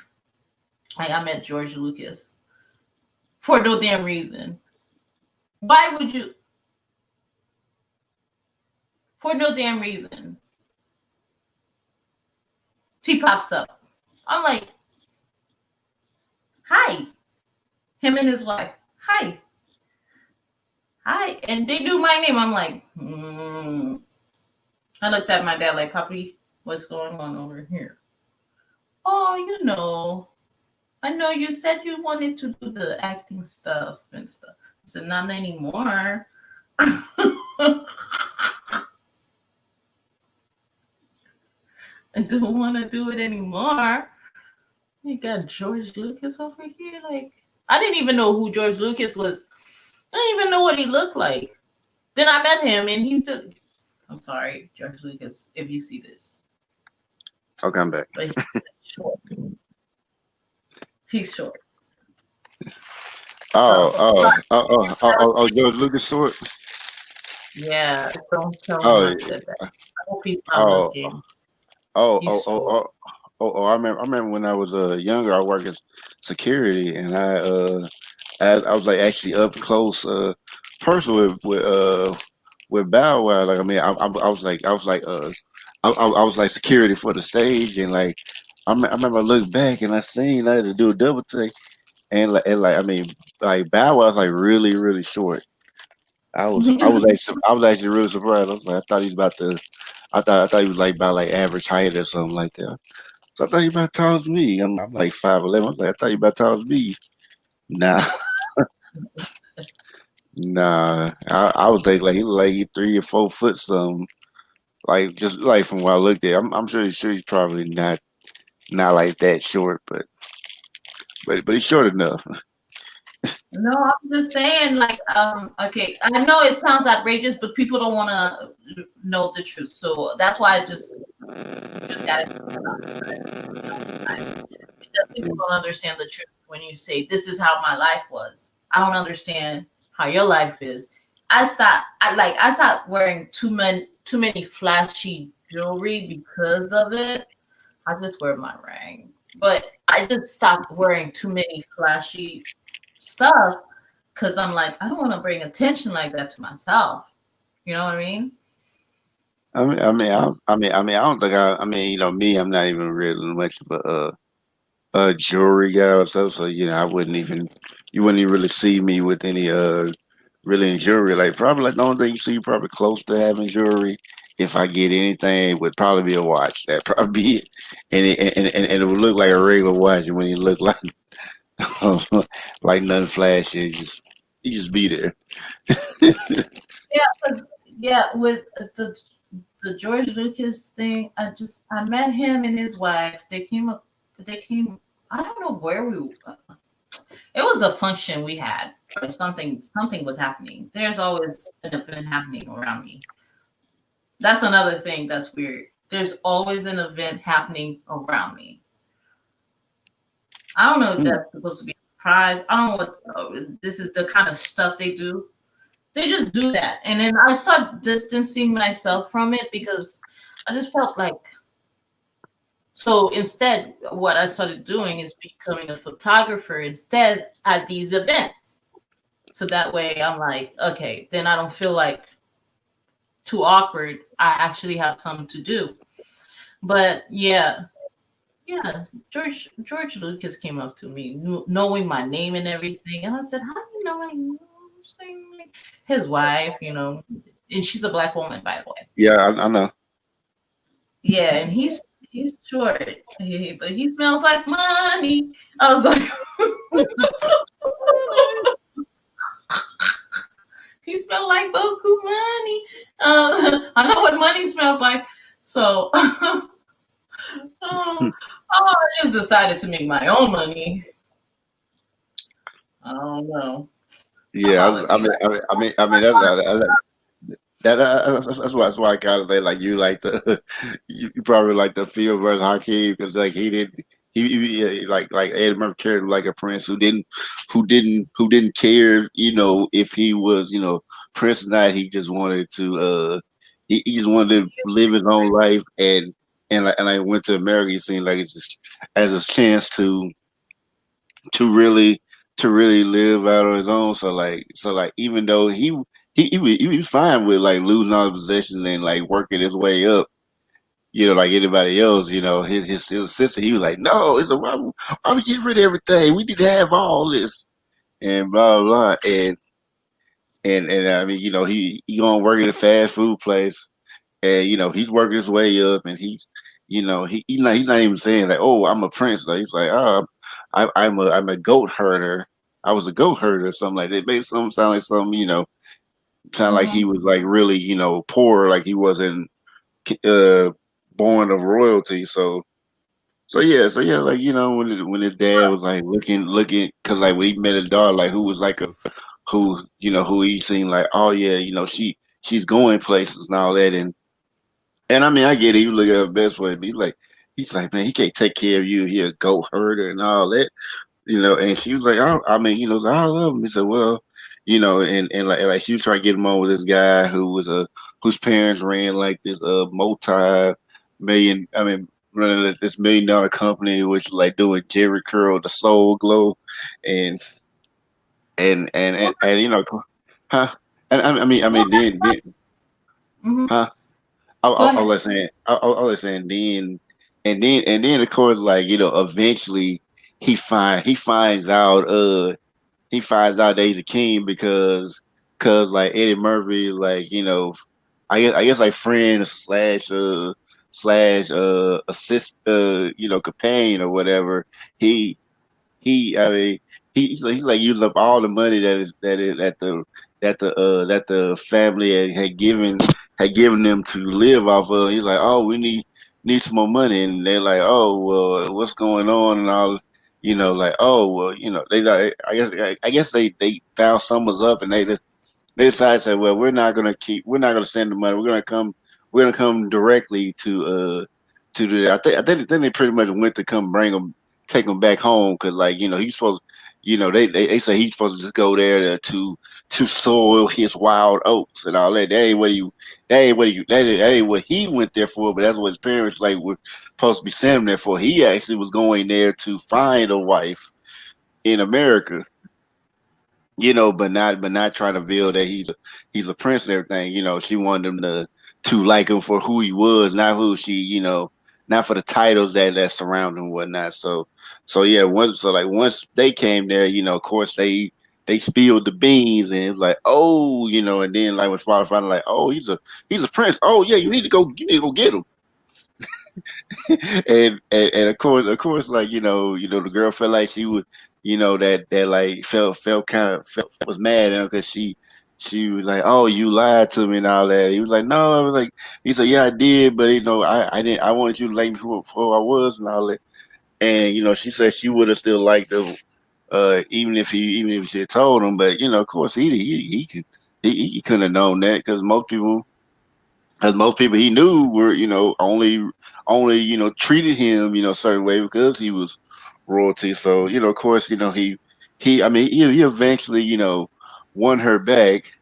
I met George Lucas for no damn reason. Why would you? For no damn reason. He pops up. I'm like, hi. Him and his wife. Hi. Hi. And they do my name. I'm like, I looked at my dad like, Papi, what's going on over here? Oh, you know, I know you said you wanted to do the acting stuff and stuff. I said, not anymore. I don't want to do it anymore. You got George Lucas over here. Like, I didn't even know who George Lucas was. I didn't even know what he looked like. Then I met him and he's still. I'm sorry, George Lucas, if you see this. I'll come back. But he's short. He's short. Oh, George Lucas short. Yeah, don't tell Oh, him I said that. I hope he's not oh, looking. oh, He's oh, oh, short. oh. I remember when I was younger. I worked as security, and I was like actually up close, personal with Bow Wow. Like I mean, I was like I was like security for the stage, and like I remember I looked back and I seen I had to do a double take, and like I mean like Bow Wow was like really short. I was actually really surprised. I was like I thought he was about to I thought he was like about like average height or something like that. So I thought he about tall as me. I'm like 5'11". I was like I thought he about tall as me. Nah. Nah, I was thinking like he looked like he 3 or 4 foot something. Like just like from what I looked at, I'm sure he's probably not like that short, but he's short enough. No, I'm just saying, like, okay, I know it sounds outrageous, but people don't want to know the truth, so that's why I just got it. Because people don't understand the truth when you say this is how my life was. I don't understand how your life is. I stopped wearing too many flashy jewelry because of it. I just wear my ring, but I just stopped wearing too many flashy stuff because I'm like, I don't want to bring attention like that to myself. You know what I mean? I don't think I mean, me, I'm not even really much of a jewelry guy or so. So I you wouldn't even really see me with any really in jewelry. Like probably like the only thing you see probably close to having jewelry. If I get anything, would probably be a watch. That probably be it, and it would look like a regular watch. And when you look like like nothing flashy, you just be there. Yeah, 'cause- yeah. With the the George Lucas thing. I met him and his wife. They came. I don't know where we. It was a function we had. Or something was happening. There's always an event happening around me. That's another thing that's weird. There's always an event happening around me. I don't know if that's supposed to be a surprise. I don't know what this is the kind of stuff they do. They just do that. And then I start distancing myself from it because I just felt like, so instead, what I started doing is becoming a photographer instead at these events. So that way I'm like, okay, then I don't feel like too awkward. I actually have something to do. But yeah, George Lucas came up to me, knowing my name and everything, and I said, "How do you know my name?" His wife, and she's a black woman, by the way. Yeah, I know. Yeah, and he's short, but he smells like money. I was like, he smells like boku money. I know what money smells like, so I just decided to make my own money. I don't know. Yeah, that's why I kind of say like you like the you probably like the Field versus Hakeem because like he didn't like Ed Murphy carried him like a prince who didn't care if he was prince or not. He just wanted to he just wanted to live his own life and I went to America. It seemed like it's just as a chance to really live out on his own. So like even though he was fine with like losing all the possessions and like working his way up, like anybody else, his sister, he was like, no, why we get rid of everything? We need to have all this and blah blah and I mean, he gonna work at a fast food place and he's working his way up and he's not even saying like, oh, I'm a prince. Like, he's like, oh, I'm a goat herder. I was a goat herder or something like that. It made something sound like something, sound like he Mhm. was like really, poor, like he wasn't uh born of royalty. So yeah, like when his dad was like looking, because like when he met his daughter, like who was like who he seen like, oh yeah, she's going places and all that, and I mean I get it. You look at the best way, but he's like, man, he can't take care of you. He a goat herder and all that. And she was like, oh, I mean, I love him. He said, well, and like she was trying to get him on with this guy whose parents ran like this multi-million, I mean, running this $1 million company, which like doing Jerry Curl, the Soul Glow, and and huh? And I mean, Mhm. huh? Go I ahead. was saying, I was saying, then of course, like eventually he finds out that he's a king because like Eddie Murphy, like I guess like friend slash assist companion or whatever. He I mean he's like using up all the money that the family had given them to live off of. He's like, oh, we need some more money, and they're like, oh, well, what's going on and all. Like, oh, well, they like, I guess they found someone's up, and they decided, say, well, we're not gonna send the money. We're gonna come directly I think then they pretty much went to come take him back home because like he's supposed, they say he's supposed to just go there to soil his wild oats and all that. That ain't what he went there for, but that's what his parents like were supposed to be sending him there for. He actually was going there to find a wife in America, but not trying to build that he's a prince and everything. She wanted him to like him for who he was, not who not for the titles that surround him and whatnot. So yeah, once they came there, of course they spilled the beans and it was like, oh, and then like when father finally like, oh, he's a prince. Oh yeah, you need to go get him. And of course, like the girl felt like she was, that like felt kind of was mad at her because she was like, "Oh, you lied to me and all that." He was like, "No," I was like, he said, "Yeah, I did, but I didn't. I wanted you to like me for I was and all that." And she said she would have still liked him, even if she had told him. But of course, he couldn't have known that because most people he knew were only treated him a certain way because he was royalty. So of course, he I mean he eventually won her back,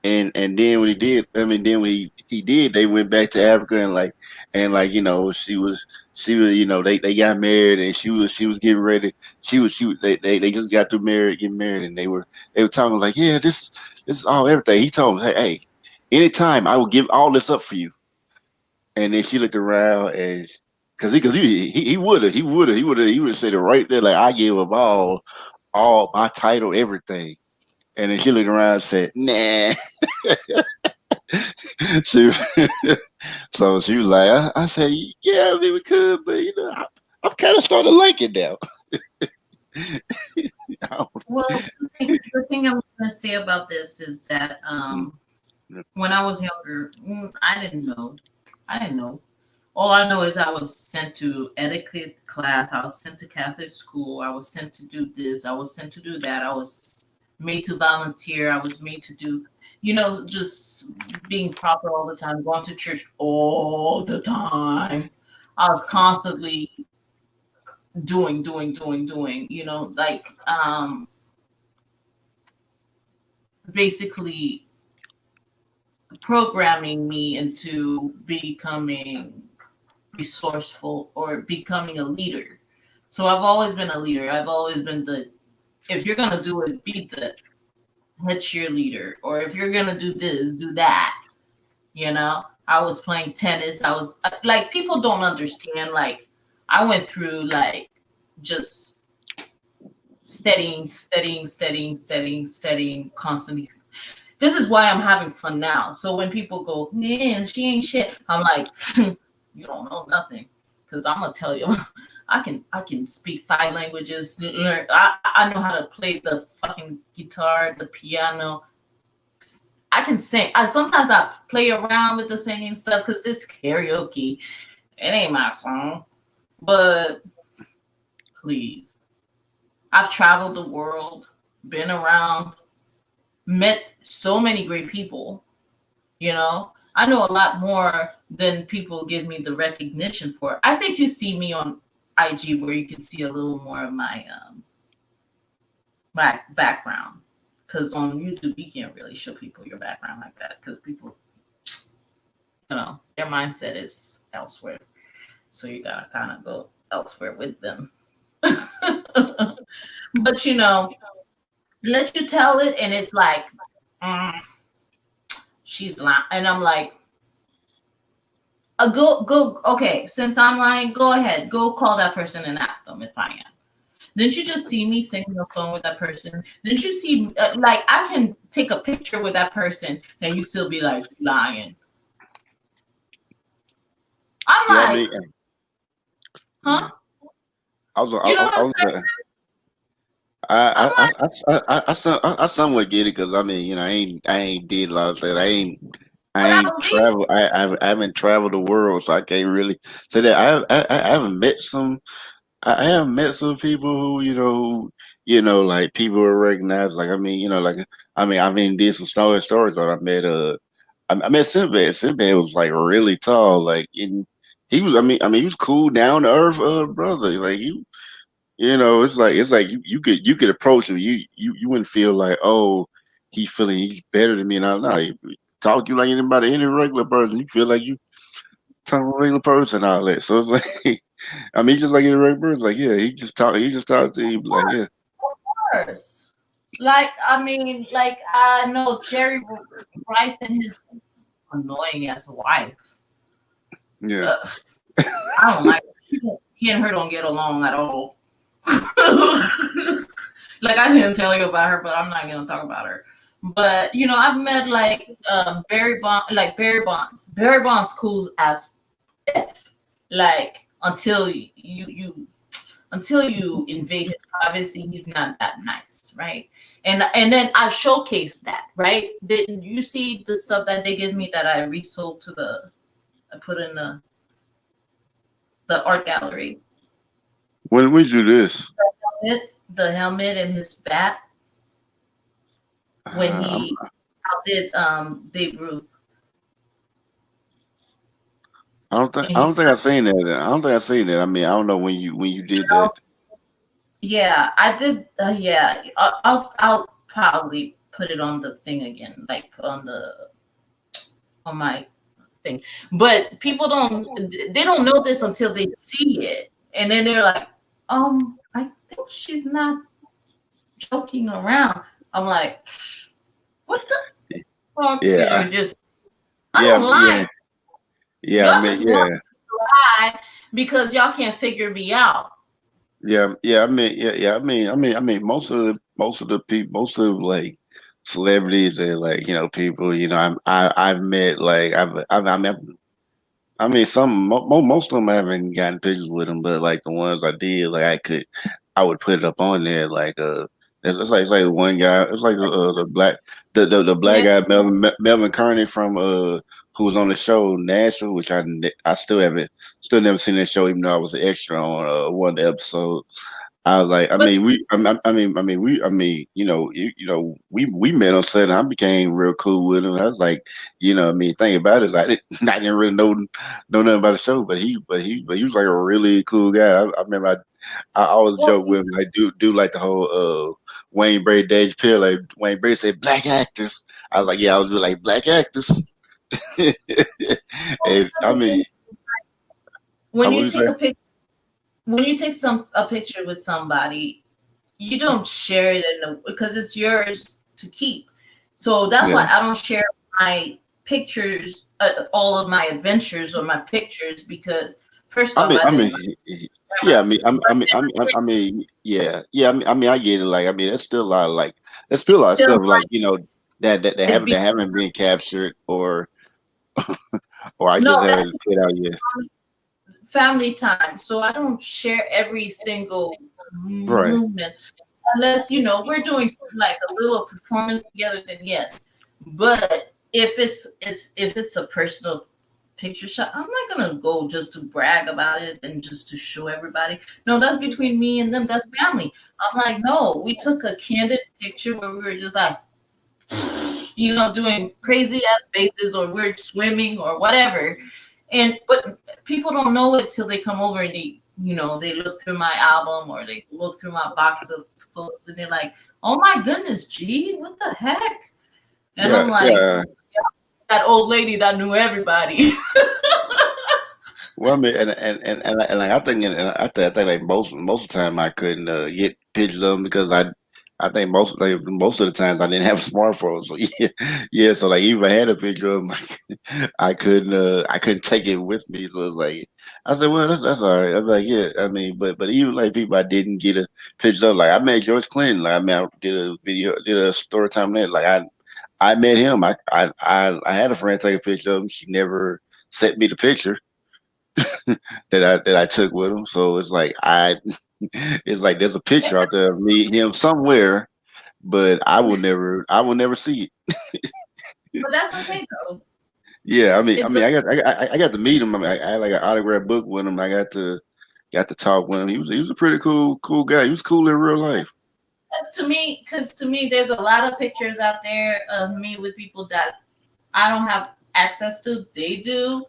and then when he did, I mean, then when he did, they went back to Africa and she was they got married and she was getting ready. They just got through getting married, and they were talking like, yeah, this is all everything. He told him, hey, anytime I will give all this up for you. And then she looked around and because he would have said it right there, like, I gave up all my title, everything. And then she looked around and said, nah. she, so she was like, I said, yeah, I mean, we could, but I'm kind of starting to like it now. Well, the thing I was going to say about this is that when I was younger, I didn't know. I didn't know. All I know is I was sent to etiquette class. I was sent to Catholic school. I was sent to do this. I was sent to do that. I was made to volunteer. I was made to do, just being proper all the time, going to church all the time. I was constantly doing, like basically programming me into becoming resourceful or becoming a leader. So I've always been a leader. I've always been if you're gonna do it, be the head cheerleader, or if you're gonna do this, do that. I was playing tennis. I was like, people don't understand. Like, I went through like just studying constantly. This is why I'm having fun now. So when people go, man, she ain't shit, I'm like, you don't know nothing, because I'm gonna tell you, I can speak 5 languages. Learn. I know how to play the fucking guitar, the piano. I can sing. Sometimes I play around with the singing stuff because it's karaoke. It ain't my song, but please, I've traveled the world, been around, met so many great people. I know a lot more than people give me the recognition for. I think you see me on IG where you can see a little more of my background, because on YouTube you can't really show people your background like that, because people, their mindset is elsewhere, so you gotta kind of go elsewhere with them. But let you tell it, and it's like, she's lying, and I'm like, go. Okay, since I'm lying, go ahead, go call that person and ask them if I am. Didn't you just see me singing a song with that person? Didn't you see, like, I can take a picture with that person and you still be like, lying? I'm Yeah, like, huh? I somewhat get it because I mean, I ain't did a lot of that. I ain't traveled. I haven't traveled the world, so I can't really say that. I haven't met some. I have met some people who like people who recognize. Like, I mean, I mean, did some stories. But I met Sinbad. Sinbad was like really tall. Like, he was. He was cool, down to earth, brother. Like, it's like you could approach him. You wouldn't feel like, oh, he's better than me. And I know he talk to you like anybody, any regular person. You feel like you talking to a regular person, all that. So it's like, just like any regular person. Like, yeah, he just talk to you, like, yeah. Of course. Like, I know Jerry Rice and his annoying ass wife. Yeah. I don't like it. He and her don't get along at all. Like, I didn't tell you about her, but I'm not gonna talk about her. But I've met like Barry Bonds. Barry Bonds cool as f. Like, until you invade his privacy, he's not that nice, right? And then I showcased that, right? Did you see the stuff that they give me that I resold to I put in the art gallery? When we do this, the helmet and his bat when I'm, he outdid Babe Ruth. I And don't he's, think I've seen that. I don't think I've seen that. I mean, I don't know when you did that. yeah, I did. Yeah, I'll probably put it on the thing again, like on my thing. But people don't know this until they see it, and then they're like, I think she's not joking around. I'm like, what the fuck? Yeah, You're just I yeah, don't yeah, lie. yeah. I Y'all mean, just want yeah, to lie because y'all can't figure me out. yeah, yeah. I mean, yeah. I mean, most of the people, most of like celebrities and like people. I've met like I mean, most of them I haven't gotten pictures with them, but like the ones I did, like I would put it up on there. Like it's like one guy. It's like the black Next, guy Melvin Kearney from who was on the show Nashville, which I still never seen that show, even though I was an extra on one episode. I was like, I but mean, we met on set. And I became real cool with him. I was like, I mean, think about it. Like, I didn't really know nothing about the show, but he was like a really cool guy. I remember I always well, joke with him, like, do like the whole Wayne Brady, Dave Chappelle. Like Wayne Brady said, black actors. I was like, yeah, I was really like black actors. And I mean, I when you would take say, a pic, when you take a picture with somebody, you don't share it because it's yours to keep. So that's yeah. why I don't share my pictures, all of my adventures or my pictures, because first I off, mean, I I didn't. mean, yeah. I mean, yeah, yeah. I mean, I get it. Like, I mean, there's still a lot of Still, stuff like it's that haven't been captured or I just no, that's haven't put out yet. family time. So I don't share every single Right. movement unless we're doing like a little performance together. Then yes, but if it's a personal picture shot, I'm not gonna go just to brag about it and just to show everybody. No, that's between me and them. That's family. I'm like, no, we took a candid picture where we were just like, doing crazy ass faces, or we're swimming or whatever. And but people don't know it till they come over and they look through my album or they look through my box of photos and they're like, oh my goodness, G, what the heck? And Yeah. I'm like, Yeah. that old lady that knew everybody. Well, I mean, and like I think like most of the time I couldn't get pictures of them because I think most of the times I didn't have a smartphone. So yeah, yeah. So like even if I had a picture of them, I couldn't take it with me. So it's like I said, well, that's all right. I was like, yeah. I mean, but even like people I didn't get a picture of, like I met George Clinton. Like I mean, I did a story time there. Like I met him. I had a friend take a picture of him. She never sent me the picture that I took with him. So it's like it's like there's a picture out there of me him somewhere, but I will never see it. But that's okay though. Yeah, I It's mean I got to meet him. I mean, I had like an autograph book with him. I got to talk with him. He was a pretty cool guy. He was cool in real life. to me, because to me, there's a lot of pictures out there of me with people that I don't have access to. They do.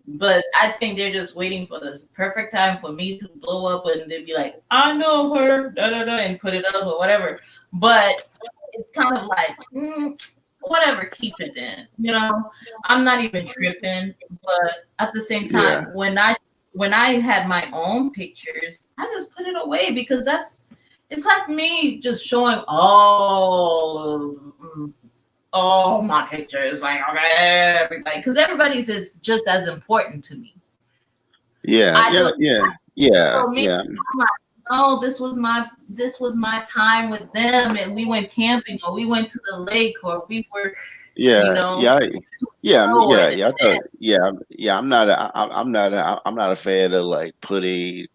But I think they're just waiting for this perfect time for me to blow up and they'd be like, I know her, da da da, and put it up or whatever. But it's kind of like, whatever, keep it then. I'm not even tripping. But at the same Yeah, time, when I had my own pictures, I just put it away because it's like me just showing all my pictures, like everybody, because everybody's is just as important to me. yeah, I yeah, just yeah, yeah, For me, yeah, I'm like, oh, this was my time with them, and we went camping, or we went to the lake, or we were, you yeah, know, yeah. Yeah, I mean, or yeah, yeah, yeah. I'm not a fan of like putting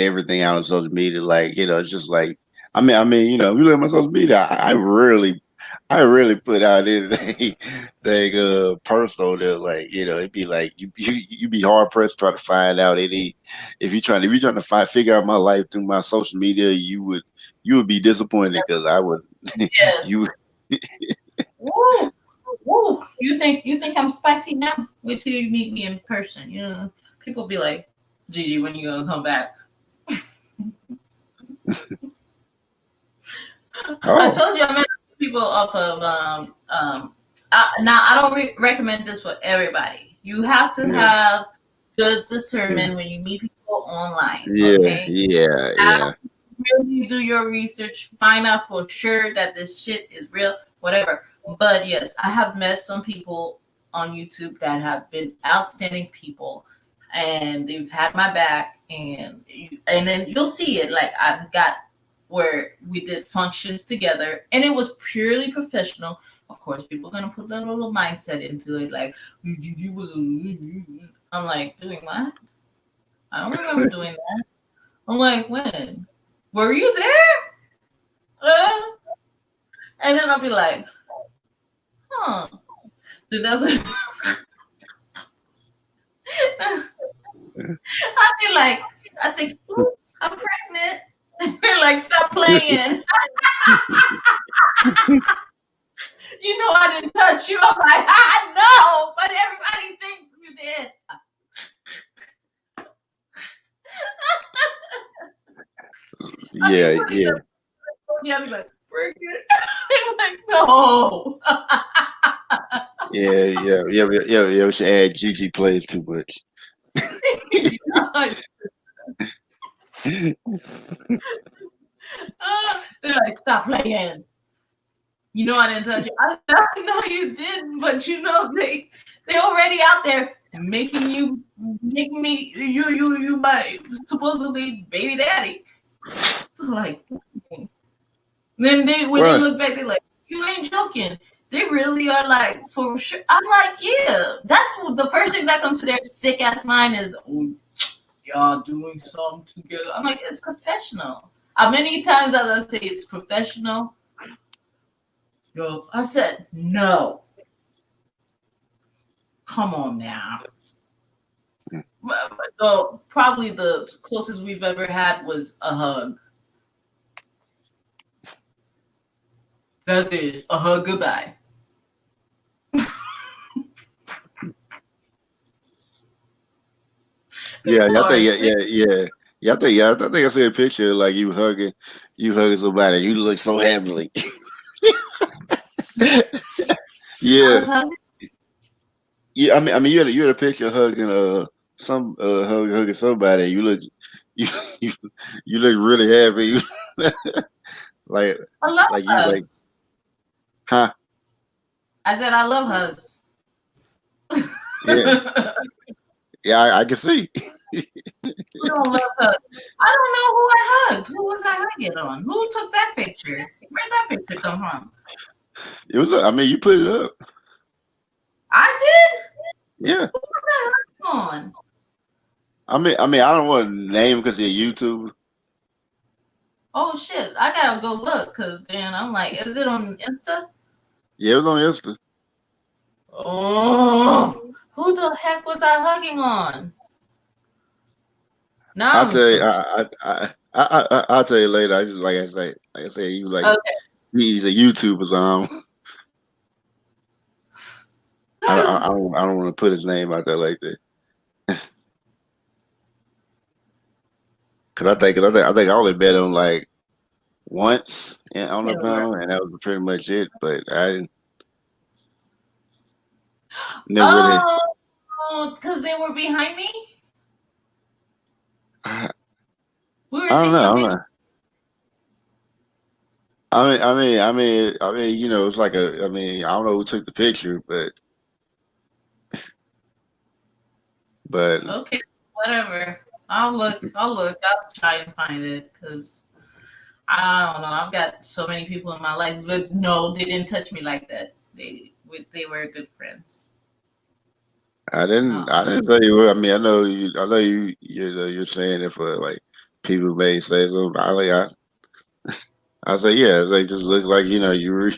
everything out on social media. Like, it's just like you know, if you look at my social media, I rarely put out anything like personal that like, you know, it'd be like you be hard pressed to try to find out any if you're trying to figure out my life through my social media, you would be disappointed because I would Yes. you Woo. Woo. You think I'm spicy now? Wait till you meet me in person. You know, people be like, Gigi, when you gonna come back? I oh told you I met people off of now I don't recommend this for everybody. You have to yeah have good yeah discernment when you meet people online. yeah Okay, yeah yeah really do your research, find out for sure that this shit is real, whatever. But yes, I have met some people on YouTube that have been outstanding people, and they've had my back, and then you'll see it. Like I've got where we did functions together, and it was purely professional. Of course, people are gonna put that little mindset into it, like you was. I'm like, doing what? I don't remember doing that. I'm like, when? Were you there? And then I'll be like, huh. Dude, that's I'd be like, I think, oops, I'm pregnant. Like, stop playing. You know I didn't touch you. I'm like, I know, but everybody thinks you did. I yeah mean, put each yeah other on. I'd be like, pregnant. I'm like, no. yeah. We should add Gigi plays too much. They're like, stop playing. You know I didn't touch you. I know you didn't, but you know they already out there making me you my supposedly baby daddy. So like, then when they Right. look back, they're like, you ain't joking. They really are like, for sure. I'm like, yeah. That's the first thing that comes to their sick ass mind is, oh, y'all doing something together. I'm like, it's professional. How many times as I say it's professional? Yo, I said no. Come on now. Probably the closest we've ever had was a hug. That's it. A hug goodbye. Yeah, I think Lord, I think I see a picture like you hugging somebody. You look so happily. I yeah, was hugging. yeah. You had a picture hugging hugging somebody. You you, you look really happy. Like I love like you like hugs. huh? I said I love hugs. Yeah, yeah. I can see. Who don't love hugs? I don't know who I hugged. Who was I hugging on? Who took that picture? Where'd that picture come from? It was. You put it up. I did? Yeah. Who was I hugging on? I don't want to name because they're YouTube. Oh shit! I gotta go look because then I'm like, is it on Insta? Yeah, it was on Insta. Oh, who the heck was I hugging on? Now I'll I'm tell you. confused. I'll tell you later. I just like I say, Okay. he's a YouTuber, so I don't want to put his name out there like that. I think I only bet him like once on the panel, and that was pretty much it. But I didn't never really. Oh, because they were behind me. I We were don't taking know. a I don't picture. know. You know, it's like I don't know who took the picture, but Okay, whatever. I'll look. I'll try and find it because I don't know. I've got so many people in my life, but no, they didn't touch me like that. They were good friends. I didn't tell you. I know you're saying it for like people may say so. I say, yeah, they just look like you were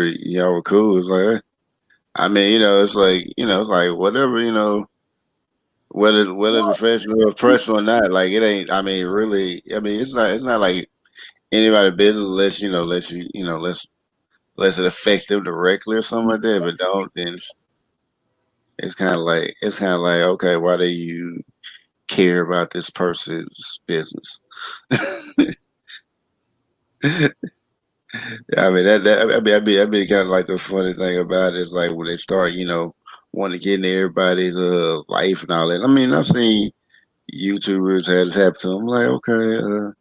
y'all were cool. It's like, I mean, it's like it's like whatever whether professional or personal or not. Like it ain't. I mean, really. I mean, it's not like anybody business unless unless it affects them directly or something like that. But don't then it's kind of like okay, why do you care about this person's business? I mean I mean kind of like the funny thing about it is like when they start wanting to get in everybody's life and all that. I mean I've seen YouTubers had this happen to them. I'm like okay,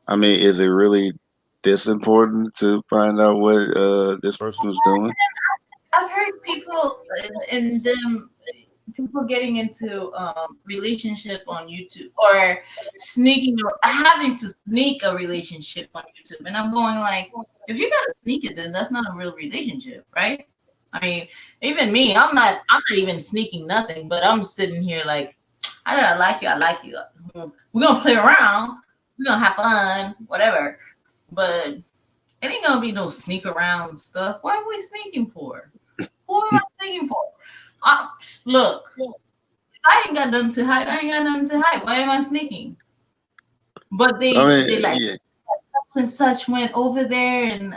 I mean is it really this important to find out what this person is doing? I've heard people and them people getting into relationship on YouTube or sneaking or having to sneak a relationship on YouTube, and I'm going like, if you gotta sneak it, then that's not a real relationship, right? I mean, even me, I'm not even sneaking nothing, but I'm sitting here like, I like you, I like you. We're gonna play around, we're gonna have fun, whatever. But it ain't gonna be no sneak around stuff. What are we sneaking for? Who am I sneaking for? Look, I ain't got nothing to hide. I ain't got nothing to hide. Why am I sneaking? But I they mean like yeah. such and such went over there and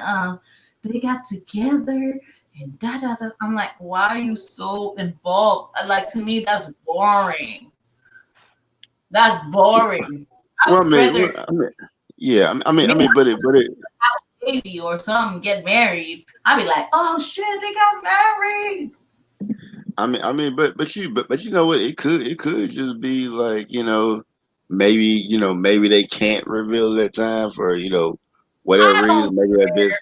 they got together and da da da. I'm like, why are you so involved? Like to me, that's boring. That's boring. I Well, I would mean, rather yeah. I me mean, but it. have a baby or something get married. I'd be like, oh shit, they got married. But you know what? It could just be like maybe they can't reveal that time for whatever I don't reason. Maybe that this.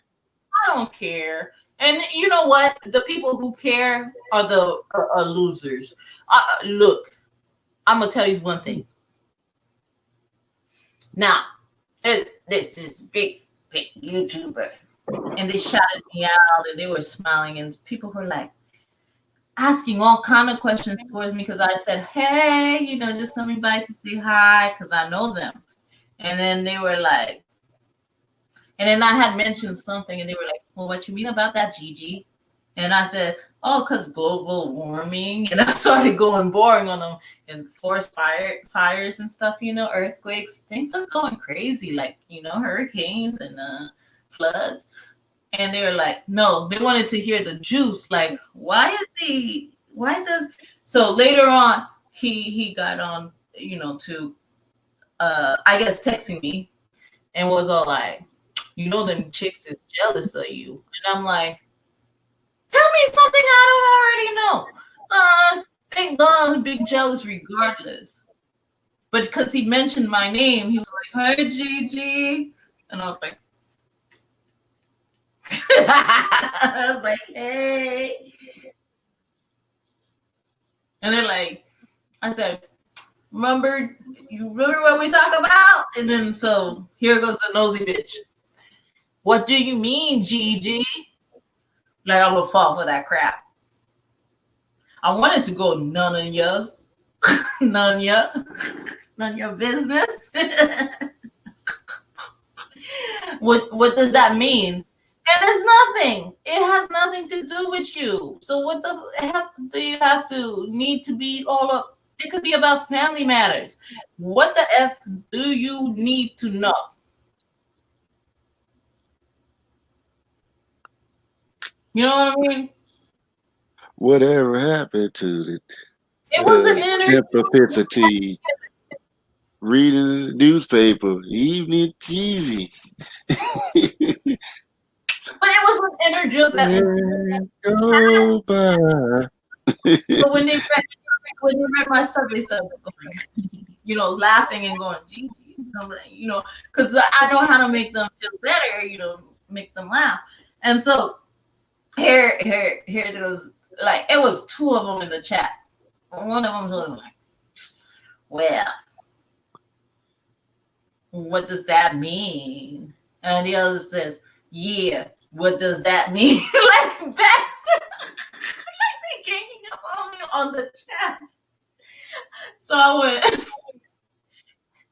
I don't care. And you know what? The people who care are the are losers. Look, I'm gonna tell you one thing. Now, this is big YouTuber, and they shouted me out, and they were smiling, and people were like asking all kind of questions towards me because I said, "Hey, just coming by to say hi," because I know them. And then they were like, and then I had mentioned something, and they were like, "Well, what you mean about that, Gigi?" And I said, "Oh, because global warming." And I started going boring on them and fires and stuff. Earthquakes. Things are going crazy, like hurricanes and floods. And they were like, "No," they wanted to hear the juice. Like, why is he? Why does? So later on, he got on, to I guess texting me and was all like, them chicks is jealous of you. And I'm like, tell me something I don't already know. Thank God he'd be jealous regardless. But because he mentioned my name, he was like, "Hey, Gigi," and I was like, I was like, "Hey," and they're like, I said, you remember what we talk about? And then so here goes the nosy bitch. What do you mean, Gigi? Like I'm gonna fall for that crap. I wanted to go none of yours, none your business. What does that mean? And it's nothing. It has nothing to do with you. So what the heck do you have to need to be all up? It could be about family matters. What the F do you need to know? You know what I mean? Whatever happened to It was an interview. simplicity? Reading the newspaper, evening TV. But it was an interview Go by. but when they read my stuff, they started going, laughing and going, Gigi, because I know how to make them feel better, make them laugh. And so here it was like it was two of them in the chat. One of them was like, "Well, what does that mean?" And the other says, "Yeah, what does that mean?" Like that's like they ganging up on me on the chat. So I went,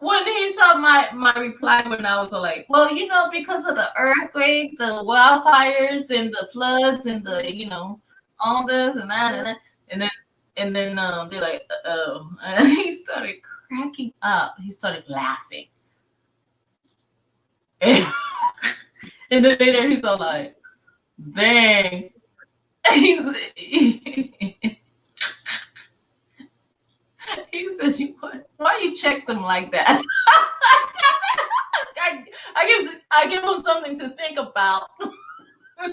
when he saw my reply when I was like, well, because of the earthquake, the wildfires, and the floods, and the all this and that and then they're like, oh, and he started cracking up. He started laughing, and, and then later he's all like, dang. He's, he says, why you check them like that? I give him something to think about. I'm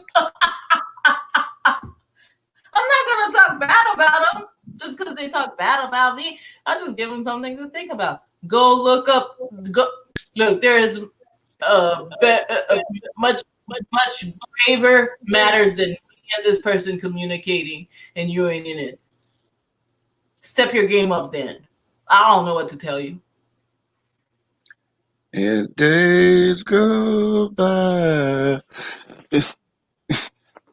not gonna talk bad about them just because they talk bad about me. I just give them something to think about. Go look up. Look. There is much graver matters than me and this person communicating, and you ain't in it. Step your game up, then. I don't know what to tell you. And days go by.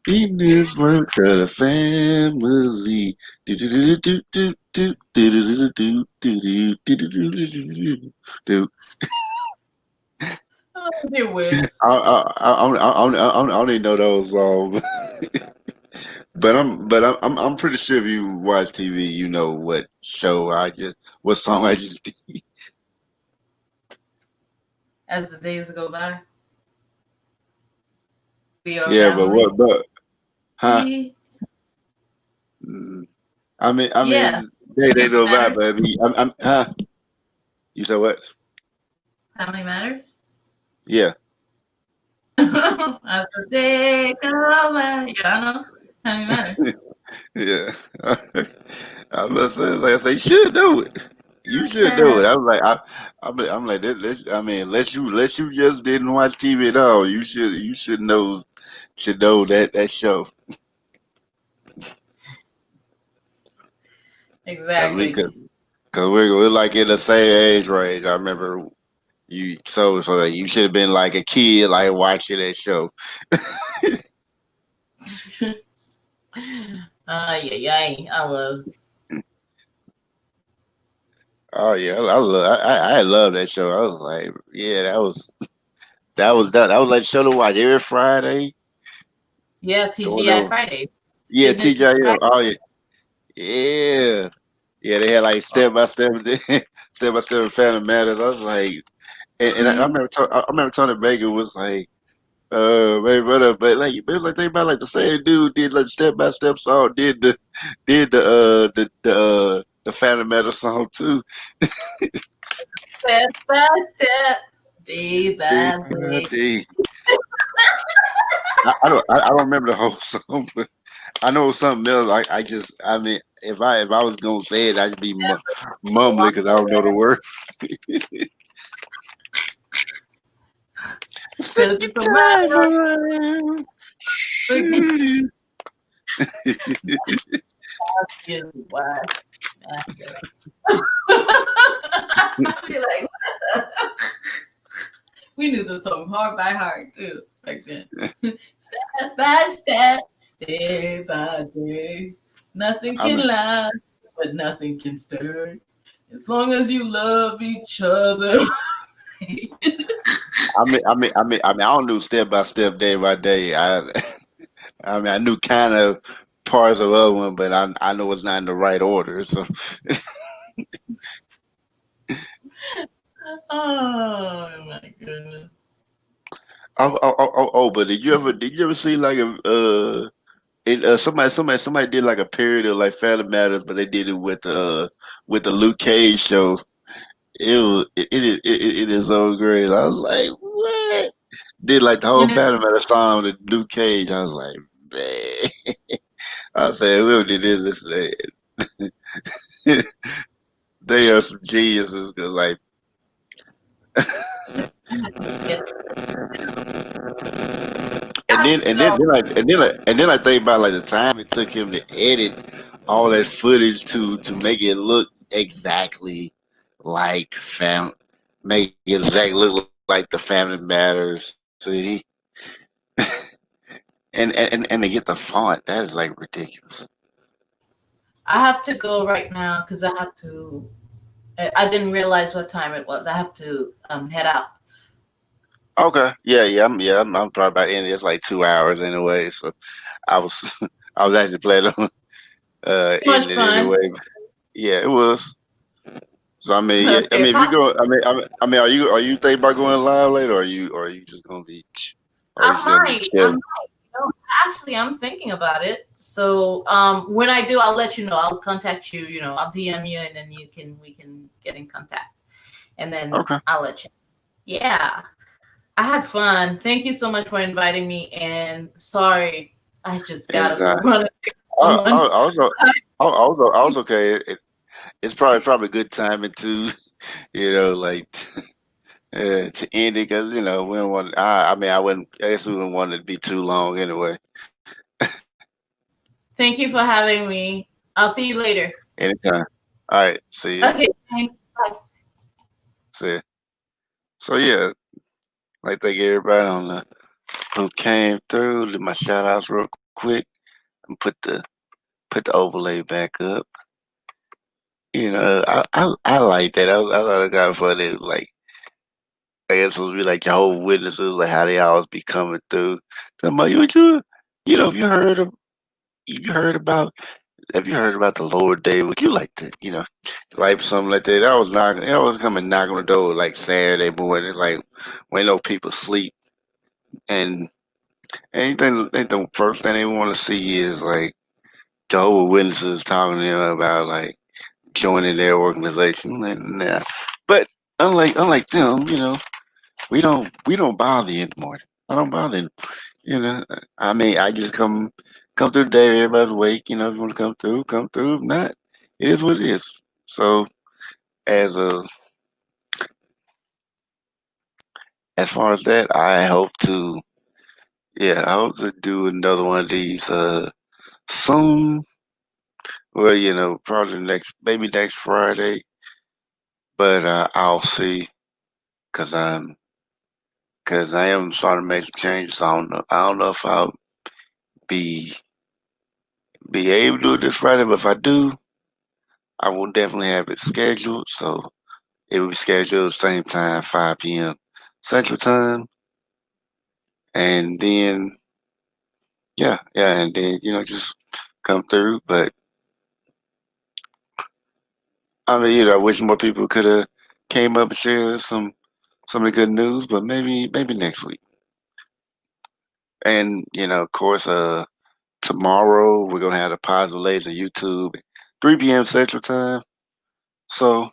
Eating this work of the family. You wish. I don't even know those songs, but I'm pretty sure if you watch TV, you know what song I just did. As the days go by, we are Yeah, family. but huh? I Yeah. mean, they go by, baby. Huh? You said what? Family matters. Yeah. As the day go by, yeah, I know. Family matters. Yeah. I was like, I say, you should do it. You should do it. I was like, I'm like, I mean, unless you just didn't watch TV at all, you should know that show. Exactly. Cause we're like in the same age range. I remember so that you should have been like a kid, like watching that show. Yeah, I was. Oh yeah, I love that show. I was like, yeah, that was like the show to watch every Friday. Yeah, TGI Friday. Yeah, Goodness is TGIF. Friday. Oh yeah, yeah, yeah. They had like step by step, step by step Family Matters. I was like, and I remember, I remember Tony Baker was like, maybe brother, but like they about like the same dude did like step by step song, the Family Matters song too. Step by step, day by day. I don't remember the whole song, but I know it was something else. I mean, if I was gonna say it, I'd be mumbling because I don't know the word. Second time. We knew the song hard by heart too back then. Step by step, day by day. Nothing can last, but nothing can stay. As long as you love each other. I don't do step by step, day by day. I mean, I knew kind of parts of other one, but I know it's not in the right order. So, Oh my goodness. but did you ever see like somebody did like a period of like Family Matters, but they did it with the Luke Cage show. It is so great. I was like, what? Did like the whole Family Matters song with Luke Cage. I was like, man. I said, we did this. They are some geniuses because like. And then I think about like the time it took him to edit all that footage to make it look exactly like make it exactly look like the Family Matters. See, and to get the font, that is like ridiculous. I have to go right now because I I didn't realize what time it was. I have to head out. Okay. I'm probably about in. It's like 2 hours anyway. So I was I was actually planning on Too much ending it fun. anyway. Yeah, it was. So I mean, yeah. I Okay. mean, if you go, are you thinking about going live later, or are you just gonna be, or are you I just gonna be might. I chilling? might. Actually, I'm thinking about it. So when I do, I'll let you know. I'll contact you. I'll DM you, and then we can get in contact, and then Okay. I'll let you. Yeah, I had fun. Thank you so much for inviting me. And sorry, I just And gotta go run and pick up I someone. also, I was okay. It's probably good timing too. Like to end it because we don't want. I mean, I wouldn't. I guess we wouldn't want it to be too long anyway. Thank you for having me. I'll see you later. Anytime. All right. See ya. Okay, thanks. Bye. See ya. So yeah, like thank everybody on the who came through. Do my shout outs real quick and put the overlay back up. I like that. I thought it got funny. Like I guess it would be like Jehovah's Witnesses, like how they always be coming through. Talking about if you heard about have you heard about the Lord Day? Would you like to, like something like that? I was coming knocking on the door like Saturday morning, like when no people sleep, and anything. The first thing they want to see is like Jehovah's Witnesses talking to them about like joining their organization. Like, nah. But unlike them, we don't bother you in the morning. I don't bother you. I mean, I just come through the day. Everybody's awake. If you want to come through, come through. If not, it is what it is. So as a as far as that, I hope to do another one of these soon. Well, probably maybe next Friday. But I'll see, cause I am starting to make some changes. I don't know if I'll be be able to do it this Friday, but if I do, I will definitely have it scheduled. So it will be scheduled same time, 5 p.m. Central Time, and then yeah, and then just come through. But I mean, I wish more people could have came up and shared some of the good news, but maybe next week. And of course, tomorrow we're gonna have the Positive Laser YouTube, 3 p.m. Central Time. So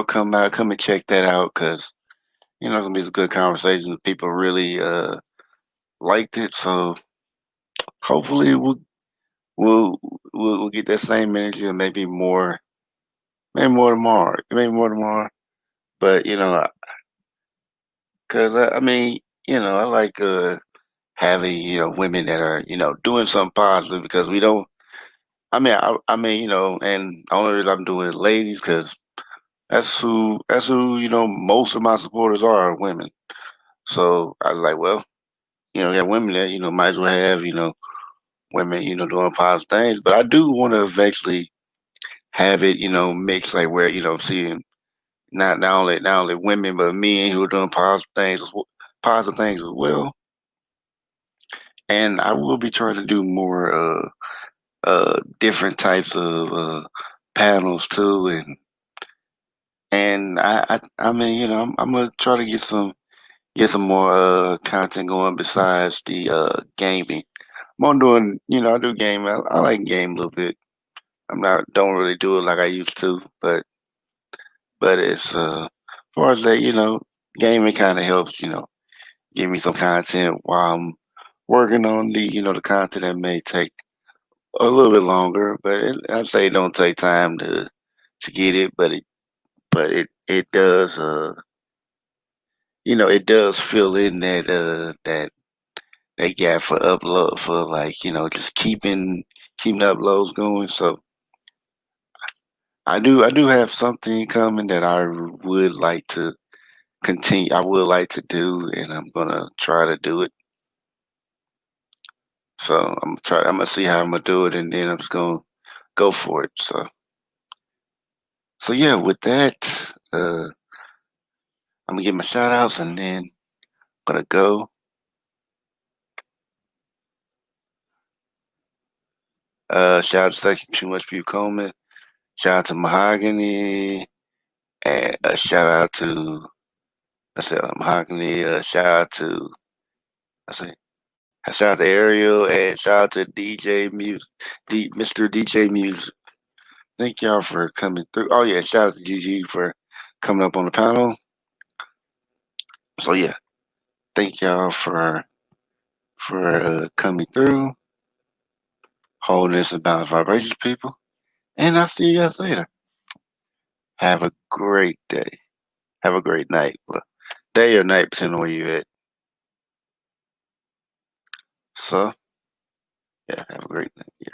come and check that out because it's gonna be some good conversations. People really liked it, so hopefully we'll we'll get that same energy and maybe more tomorrow. But because I mean I like having women that are doing something positive because we don't. I mean and the only reason I'm doing it, ladies, because that's who most of my supporters are women. So I was like, well, we got women that might as well have women doing positive things. But I do want to eventually have it mixed like where seeing not only women but men who are doing positive things as well. And I will be trying to do more different types of panels too, and I mean I'm gonna try to get some more content going besides the gaming. I'm on doing I do game. I like game a little bit. I'm not don't really do it like I used to, but it's as far as that gaming kind of helps give me some content while I'm working on the content that may take a little bit longer. But I say it don't take time to get it, but it does it does fill in that gap for upload for like just keeping uploads going. So I do have something coming that I would like to continue. I would like to do, and I'm gonna try to do it. So I'm gonna see how I'm gonna do it, and then I'm just gonna go for it. So So yeah, with that, I'm gonna get my shout outs and then I'm gonna go. Shout out to Section Too Much View Coleman. Shout out to Mahogany. And a shout out to I said Mahogany. Shout out to I say shout out to Ariel and shout out to DJ Music, Mr. DJ Music. Thank y'all for coming through. Oh yeah, shout out to Gigi for coming up on the panel. So yeah, thank y'all for coming through, holding this about vibrations, people. And I'll see you guys later. Have a great day. Have a great night. Well, day or night, depending on where you're at. So, yeah, have a great night. Yeah.